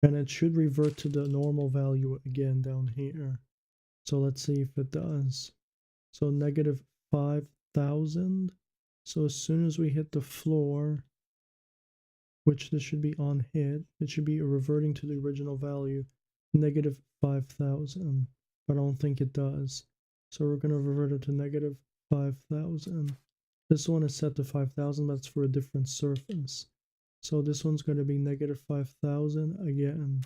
And it should revert to the normal value again down here. So let's see if it does. So negative 5,000. So as soon as we hit the floor, which this should be on hit, it should be reverting to the original value, negative 5,000. But I don't think it does. So we're going to revert it to negative 5,000. This one is set to 5,000, but it's for a different surface. So this one's going to be negative 5,000 again.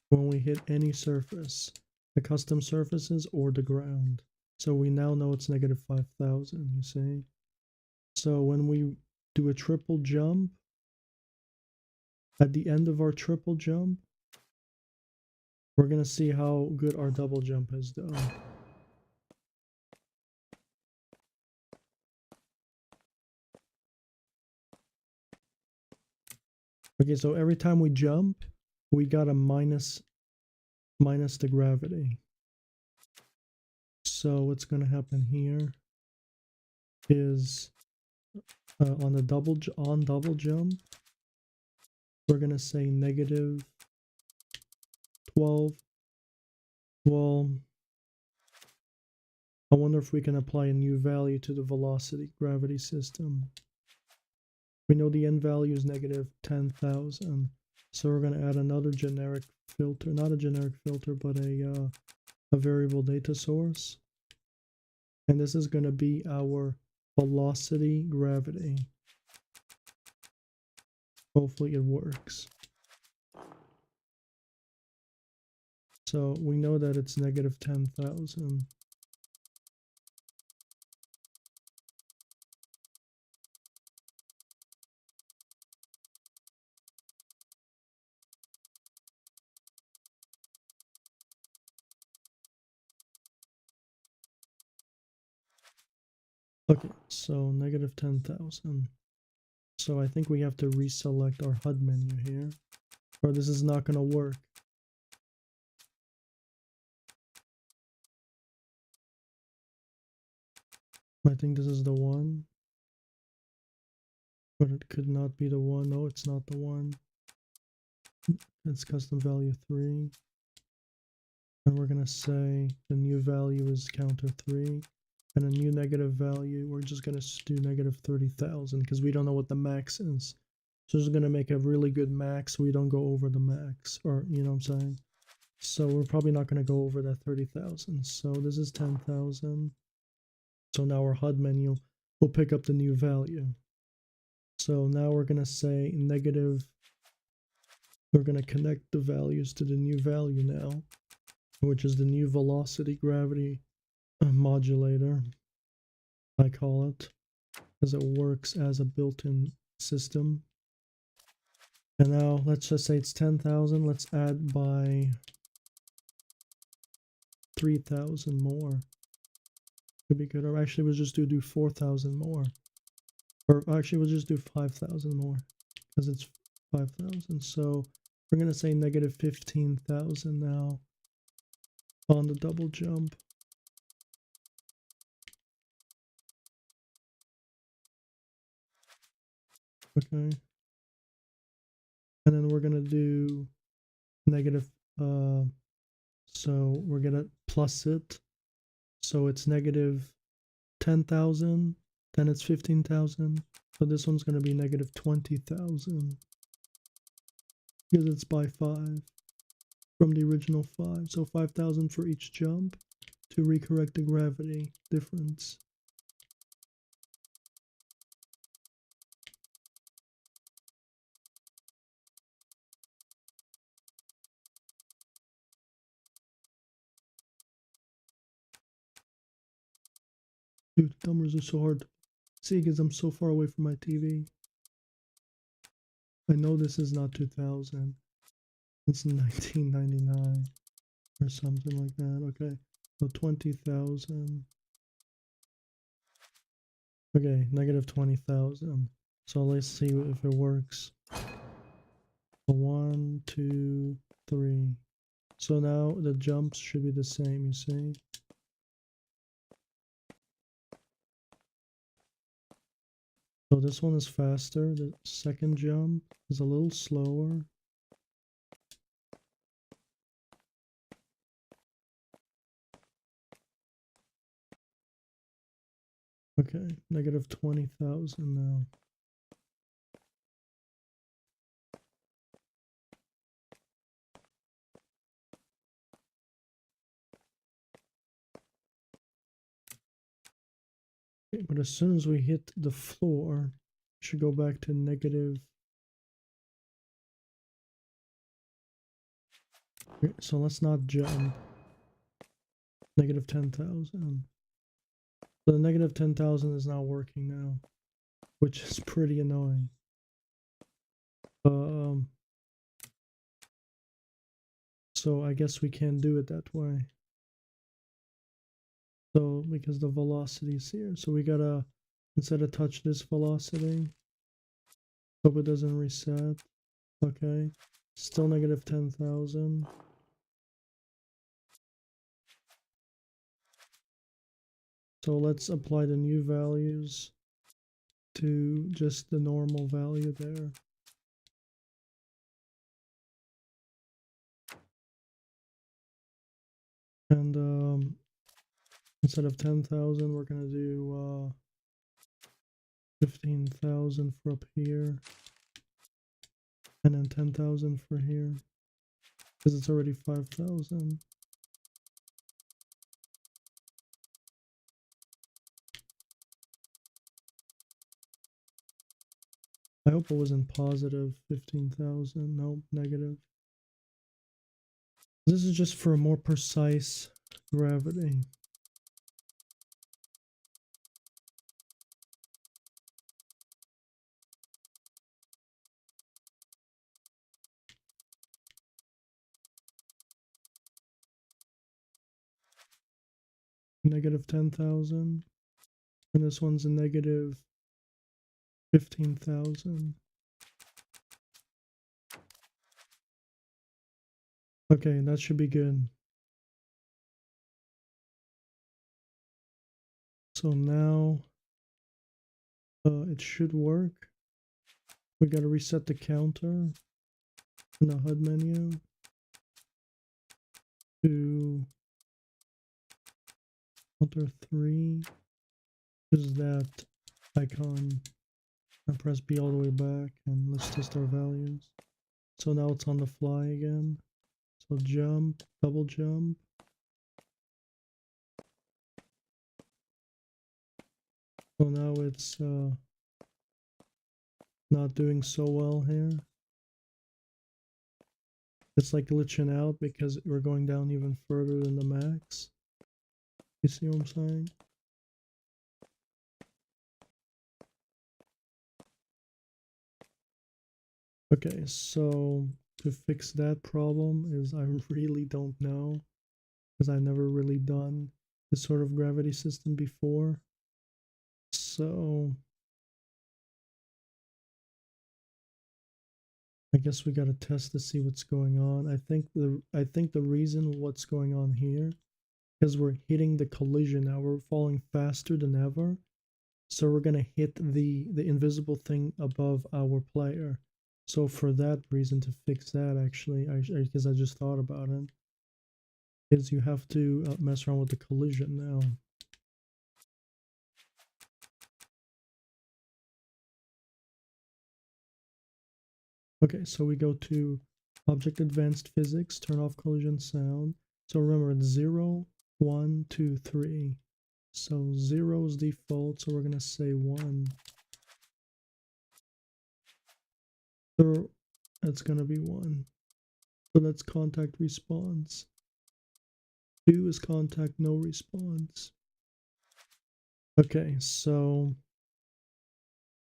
When we hit any surface, the custom surfaces or the ground. So we now know it's negative 5,000, you see? So when we do a triple jump, at the end of our triple jump, we're going to see how good our double jump has done. Okay, so every time we jump, we got a minus the gravity. So what's going to happen here is on the double jump, we're going to say negative 12. Well, I wonder if we can apply a new value to the velocity gravity system. We know the end value is negative 10,000. So we're going to add another generic filter, not a generic filter, but a variable data source. And this is going to be our velocity gravity. Hopefully it works. So we know that it's negative 10,000. Okay, so negative 10,000. So I think we have to reselect our HUD menu here, or this is not going to work. I think this is the one, but it could not be the one. No, it's not the one. It's custom value 3. And we're going to say the new value is counter 3. And a new negative value, we're just going to do negative 30,000 because we don't know what the max is. So this is going to make a really good max so we don't go over the max, or you know what I'm saying? So we're probably not going to go over that 30,000. So this is 10,000. So now our HUD menu will pick up the new value. So now we're going to say negative. We're going to connect the values to the new value now, which is the new velocity gravity modulator, I call it, because it works as a built-in system. And now let's just say it's 10,000. Let's add by 3,000 more. Could be good. Or actually, we'll just do 4,000 more. Or actually, we'll just do 5,000 more because it's 5,000. So we're going to say negative 15,000 now on the double jump. Okay. And then we're going to do negative, so we're going to plus it. So it's negative 10,000, then it's 15,000. So this one's going to be negative 20,000 because it's by 5 from the original 5. So 5,000 for each jump to recorrect the gravity difference. Dude, numbers are so hard to see because I'm so far away from my TV. I know this is not 2000. It's 1999 or something like that. Okay, so 20,000. Okay, negative 20,000. So let's see if it works. 1, 2, 3. So now the jumps should be the same, you see? So this one is faster. The second jump is a little slower. Okay, negative 20,000 now. Okay, but as soon as we hit the floor, it should go back to negative. Okay, so let's not jump. Negative 10,000. So the negative 10,000 is not working now, which is pretty annoying. So I guess we can't do it that way. So because the velocity is here, so we gotta, instead of touch this velocity, hope it doesn't reset. Okay, still negative 10,000. So let's apply the new values to just the normal value there. And instead of 10,000, we're gonna do 15,000 for up here, and then 10,000 for here, because it's already 5,000. I hope it wasn't positive 15,000. Nope, negative. This is just for a more precise gravity. Negative 10,000. And this one's a negative 15,000. Okay, that should be good. So now it should work. We gotta reset the counter in the HUD menu to counter 3. Is that icon? And press B all the way back, and let's test our values. So now it's on the fly again. So jump, double jump. So now it's not doing so well here. It's like glitching out because we're going down even further than the max. You see what I'm saying? Okay, so to fix that problem is I really don't know, because I've never really done this sort of gravity system before. So I guess we gotta test to see what's going on. I think the reason what's going on here is we're hitting the collision now. We're falling faster than ever, so we're gonna hit the invisible thing above our player. So for that reason, to fix that, actually, because I just thought about it, is you have to mess around with the collision now. Okay, so we go to Object Advanced Physics, turn off collision sound. So remember, it's 0, 1, 2, 3. So 0 is default, so we're gonna say 1. So that's gonna be 1. So that's contact response. 2 is contact no response. Okay, so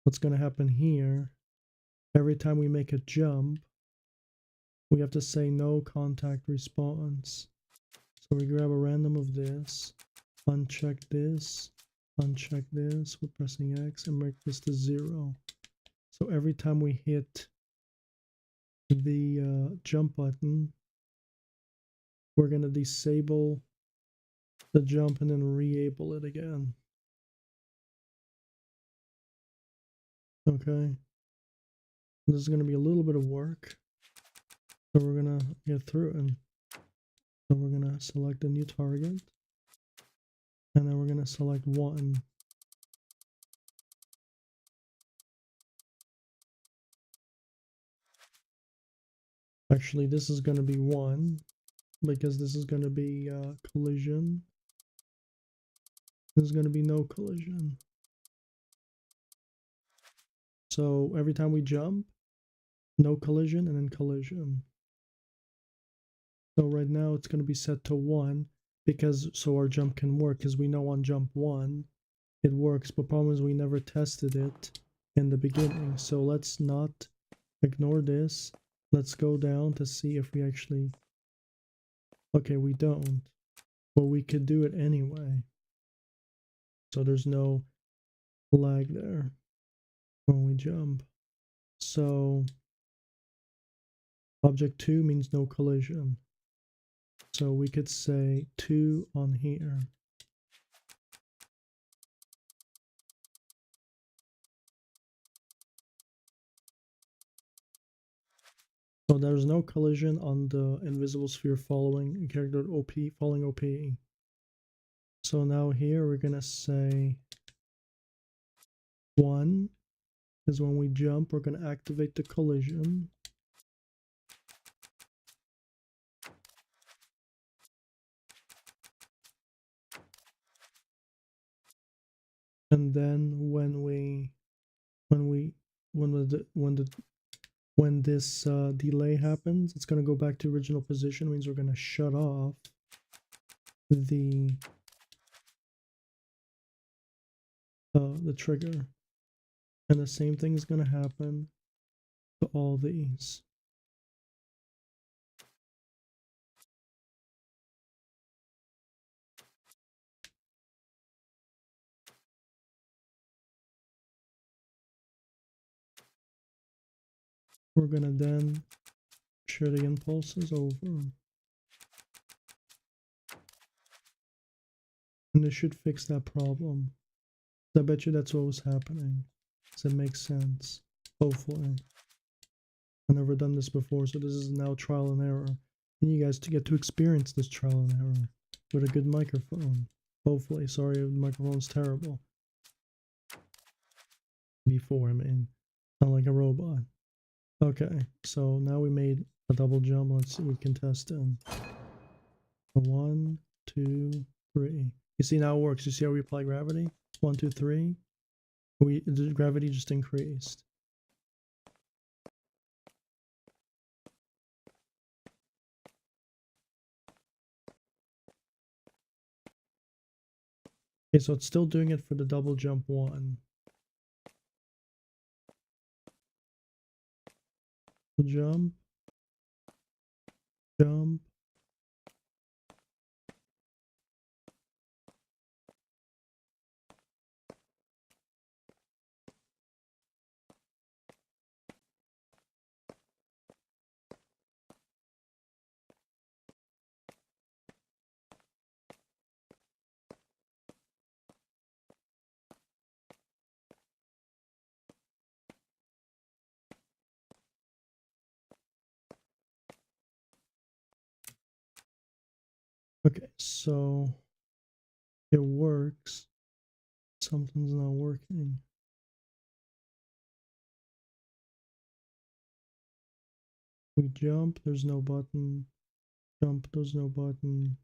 what's going to happen here, every time we make a jump, we have to say no contact response. So we grab a random of this, uncheck this, we're pressing X and make this to 0. So every time we hit the jump button, we're going to disable the jump and then re-able it again. Okay. This is going to be a little bit of work. So we're going to get through it. So we're going to select a new target. And then we're going to select 1. Actually, this is going to be 1 because this is going to be collision. This is going to be no collision. So every time we jump, no collision and then collision. So right now it's going to be set to 1 because so our jump can work, because we know on jump 1 it works, but problem is we never tested it in the beginning. So let's not ignore this. Let's go down to see if we actually, okay, we don't, but we could do it anyway. So there's no lag there when we jump. So object 2 means no collision. So we could say 2 on here. So there's no collision on the invisible sphere following character OP, following OP. So now here we're gonna say 1 is when we jump, we're gonna activate the collision. And then when this delay happens, it's gonna go back to original position. Means we're gonna shut off the trigger, and the same thing is gonna happen to all these. We're gonna then share the impulses over. And this should fix that problem. I bet you that's what was happening. Does it make sense? Hopefully. I've never done this before, so this is now trial and error. And you guys to get to experience this trial and error with a good microphone. Hopefully. Sorry if the microphone's terrible. Before, I mean. Not like a robot. Okay, so now we made a double jump. Let's see if we can test it. 1, 2, 3. You see now it works. You see how we apply gravity? 1, 2, 3. The gravity just increased. Okay, so it's still doing it for the double jump 1. Jump. Jump. Okay, so it works. Something's not working. We jump, there's no button. Jump, there's no button.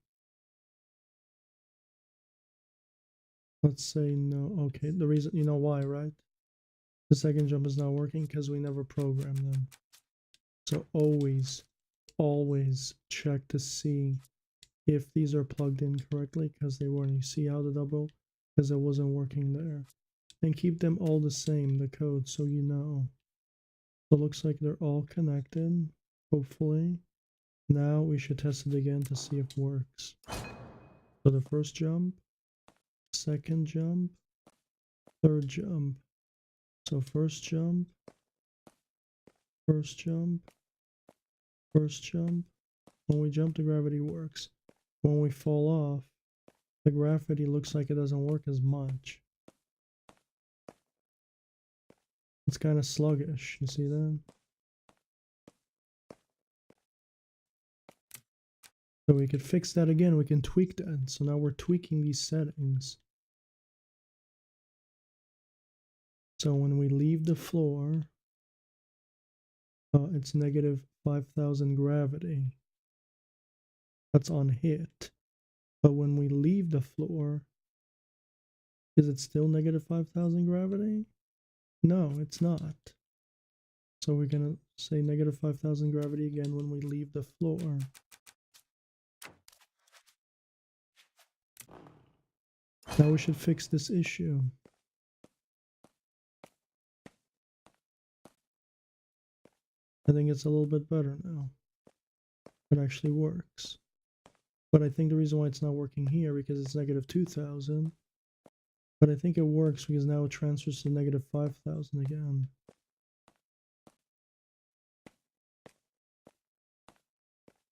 Let's say no. Okay, the reason, you know why, right? The second jump is not working because we never programmed them. So always check to see if these are plugged in correctly, because they weren't. You see how the double because it wasn't working there. And keep them all the same, the code, so you know. So it looks like they're all connected, hopefully. Now we should test it again to see if it works. So the first jump, second jump, third jump. So first jump, first jump, first jump. When we jump, the gravity works. When we fall off, the gravity looks like it doesn't work as much. It's kind of sluggish, you see that? So we could fix that again, we can tweak that. So now we're tweaking these settings. So when we leave the floor, it's negative 5,000 gravity. That's on hit. But when we leave the floor, is it still negative 5,000 gravity? No, it's not. So we're gonna say negative 5,000 gravity again when we leave the floor. Now we should fix this issue. I think it's a little bit better now. It actually works. But I think the reason why it's not working here because it's negative 2,000. But I think it works because now it transfers to negative 5,000 again.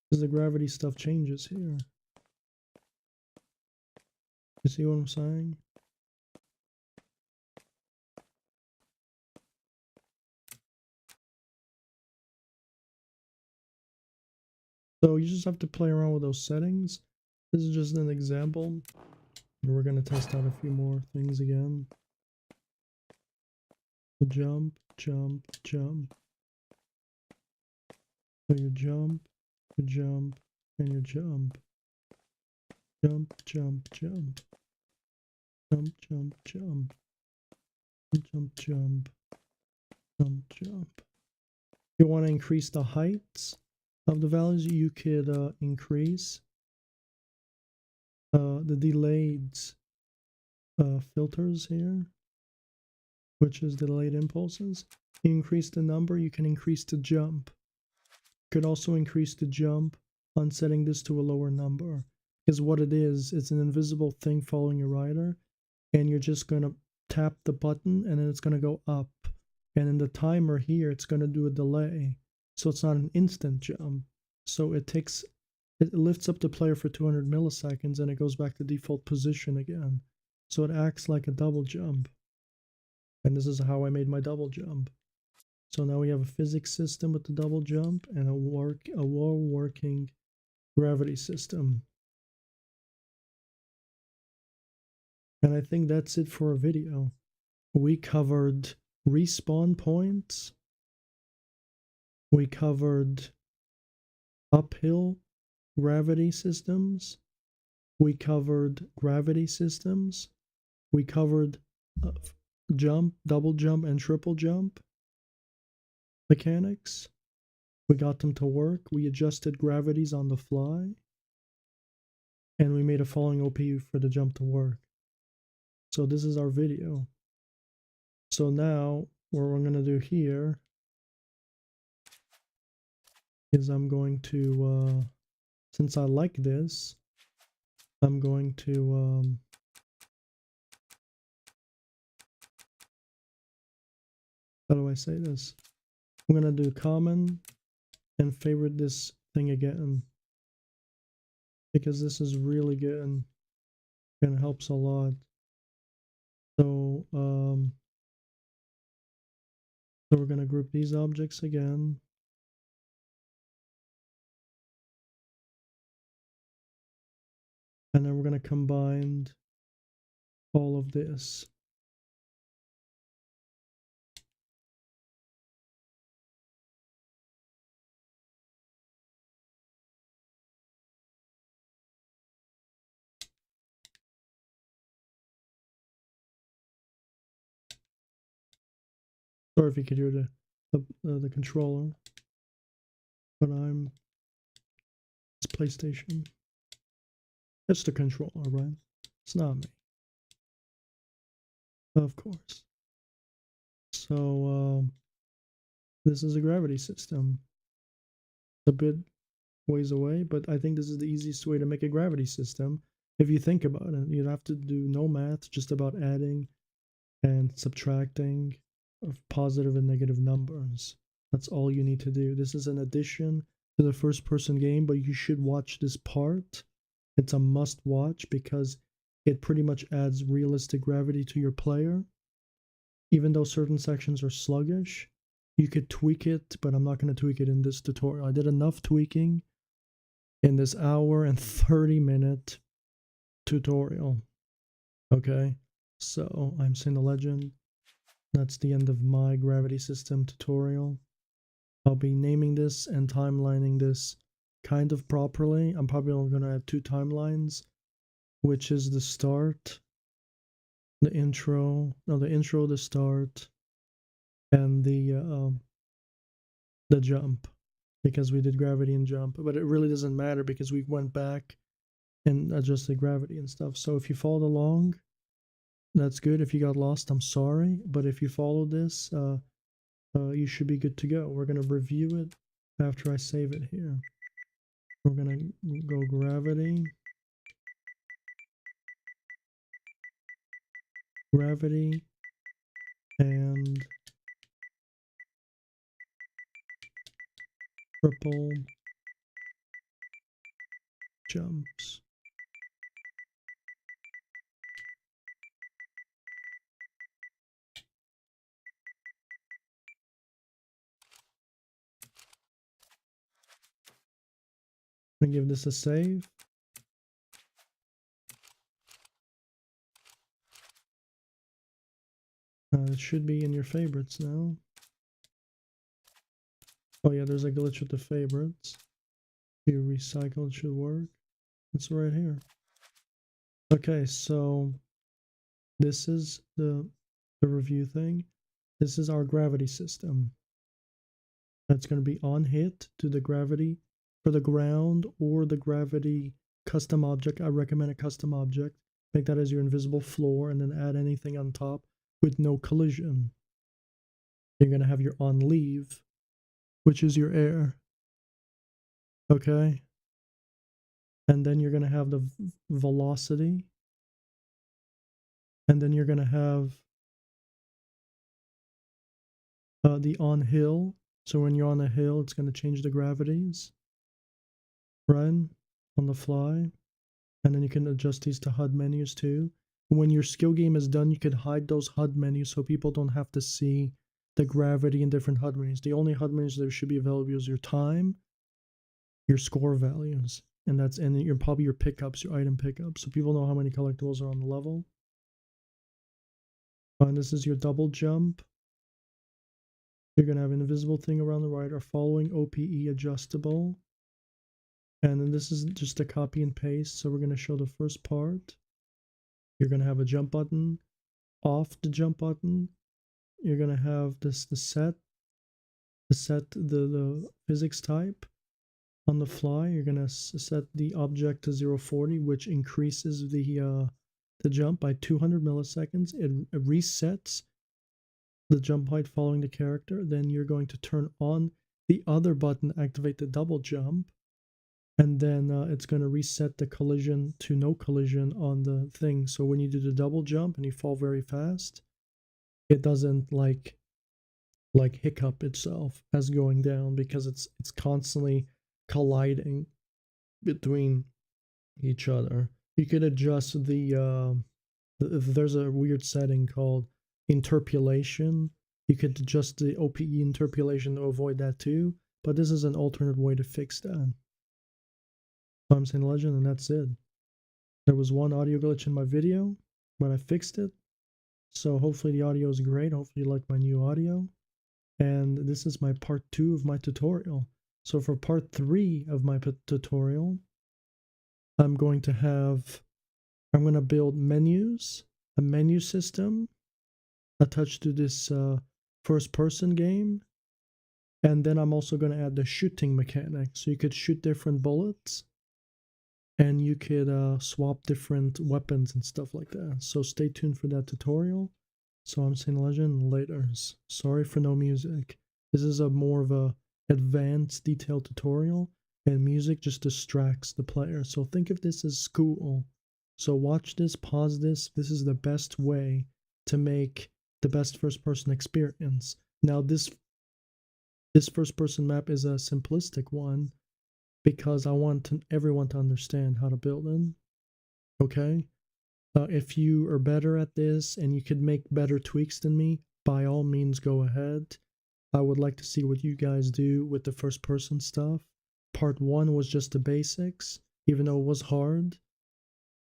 Because the gravity stuff changes here. You see what I'm saying? So you just have to play around with those settings. This is just an example. And we're going to test out a few more things again. So jump, jump, jump. So you jump, and you jump. Jump, jump, jump. Jump, jump, jump. Jump, jump. Jump, jump. If you want to increase the heights of the values, you could increase the delayed filters here, which is delayed impulses. You increase the number, you can increase the jump. You could also increase the jump on setting this to a lower number. Because what it is, it's an invisible thing following your rider, and you're just going to tap the button and then it's going to go up. And in the timer here, it's going to do a delay. So it's not an instant jump. So it lifts up the player for 200 milliseconds and it goes back to default position again. So it acts like a double jump. And this is how I made my double jump. So now we have a physics system with the double jump and a working gravity system. And I think that's it for a video. We covered respawn points. We covered uphill gravity systems. We covered gravity systems. We covered jump, double jump, and triple jump mechanics. We got them to work. We adjusted gravities on the fly. And we made a falling OP for the jump to work. So this is our video. So now what we're going to do here is I'm going to, since I like this, I'm going to how do I say this? I'm going to do common and favorite this thing again, because this is really good and helps a lot. So so we're going to group these objects again. And then we're going to combine all of this. Sorry if you could hear the controller, but it's PlayStation. It's the controller, right? It's not me. Of course. So this is a gravity system. It's a bit ways away, but I think this is the easiest way to make a gravity system. If you think about it, you'd have to do no math, just about adding and subtracting of positive and negative numbers. That's all you need to do. This is an addition to the first person game, but you should watch this part. It's a must watch because it pretty much adds realistic gravity to your player. Even though certain sections are sluggish, you could tweak it, but I'm not going to tweak it in this tutorial. I did enough tweaking in this hour and 30-minute tutorial. Okay, so I'm Saint the Legend. That's the end of my gravity system tutorial. I'll be naming this and timelining this kind of properly. I'm probably only going to have 2 timelines, which is the start, the intro, the start, and the jump, because we did gravity and jump. But it really doesn't matter because we went back and adjusted gravity and stuff. So if you followed along, that's good. If you got lost, I'm sorry. But if you follow this, you should be good to go. We're going to review it after I save it here. We're going to go gravity. Gravity and triple jumps. I'm going to give this a save. It should be in your favorites now. Oh yeah, there's a glitch with the favorites. If you recycle, it should work. It's right here. Okay, so this is the review thing. This is our gravity system. That's going to be on hit to the gravity for the ground or the gravity custom object. I recommend a custom object. Make that as your invisible floor and then add anything on top with no collision. You're going to have your on leave, which is your air. Okay. And then you're going to have the velocity. And then you're going to have the on hill. So when you're on a hill, it's going to change the gravities. Right? On the fly. And then you can adjust these to HUD menus too. When your skill game is done, you can hide those HUD menus so people don't have to see the gravity in different HUD menus. The only HUD menus that should be available is your time, your score values, and probably your pickups, your item pickups, so people know how many collectibles are on the level. And this is your double jump. You're going to have an invisible thing around the right, or following OPE adjustable. And then this is just a copy and paste. So we're going to show the first part. You're going to have a jump button. Off the jump button, you're going to have the physics type. On the fly, you're going to set the object to 040, which increases the jump by 200 milliseconds. It resets the jump height following the character. Then you're going to turn on the other button to activate the double jump. And then it's going to reset the collision to no collision on the thing. So when you do the double jump and you fall very fast, it doesn't like hiccup itself as going down, because it's constantly colliding between each other. You could adjust there's a weird setting called interpolation. You could adjust the OPE interpolation to avoid that too, but this is an alternate way to fix that. I'm Saint Legend, and that's it. There was one audio glitch in my video, but I fixed it. So hopefully the audio is great. Hopefully you like my new audio. And this is my part 2 of my tutorial. So for part 3 of my tutorial, I'm going to build menus, a menu system attached to this first person game. And then I'm also going to add the shooting mechanic. So you could shoot different bullets. And you could swap different weapons and stuff like that. So stay tuned for that tutorial. So I'm saying legend laters. Sorry for no music. This is a more of a advanced detailed tutorial, and music just distracts the player. So think of this as school. So watch this, pause this. This is the best way to make the best first person experience. Now this first person map is a simplistic one because I want everyone to understand how to build it. Okay? If you are better at this and you could make better tweaks than me, by all means go ahead. I would like to see what you guys do with the first person stuff. Part 1 was just the basics, even though it was hard.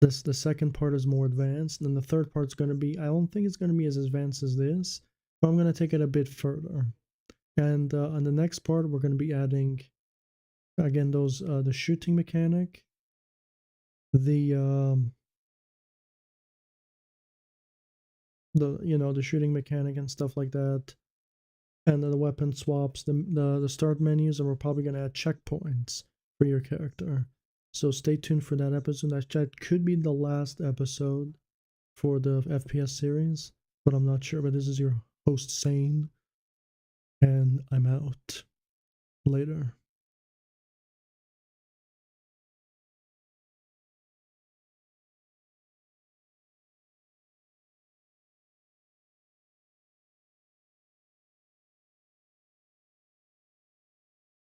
The second part is more advanced, and the third part's going to be, I don't think it's going to be as advanced as this, but I'm going to take it a bit further. And on the next part, we're going to be adding, again, those the shooting mechanic, the shooting mechanic and stuff like that, and then the weapon swaps, the start menus, and we're probably going to add checkpoints for your character. So stay tuned for that episode. That could be the last episode for the FPS series, but I'm not sure. But this is your host Sane, and I'm out. Later.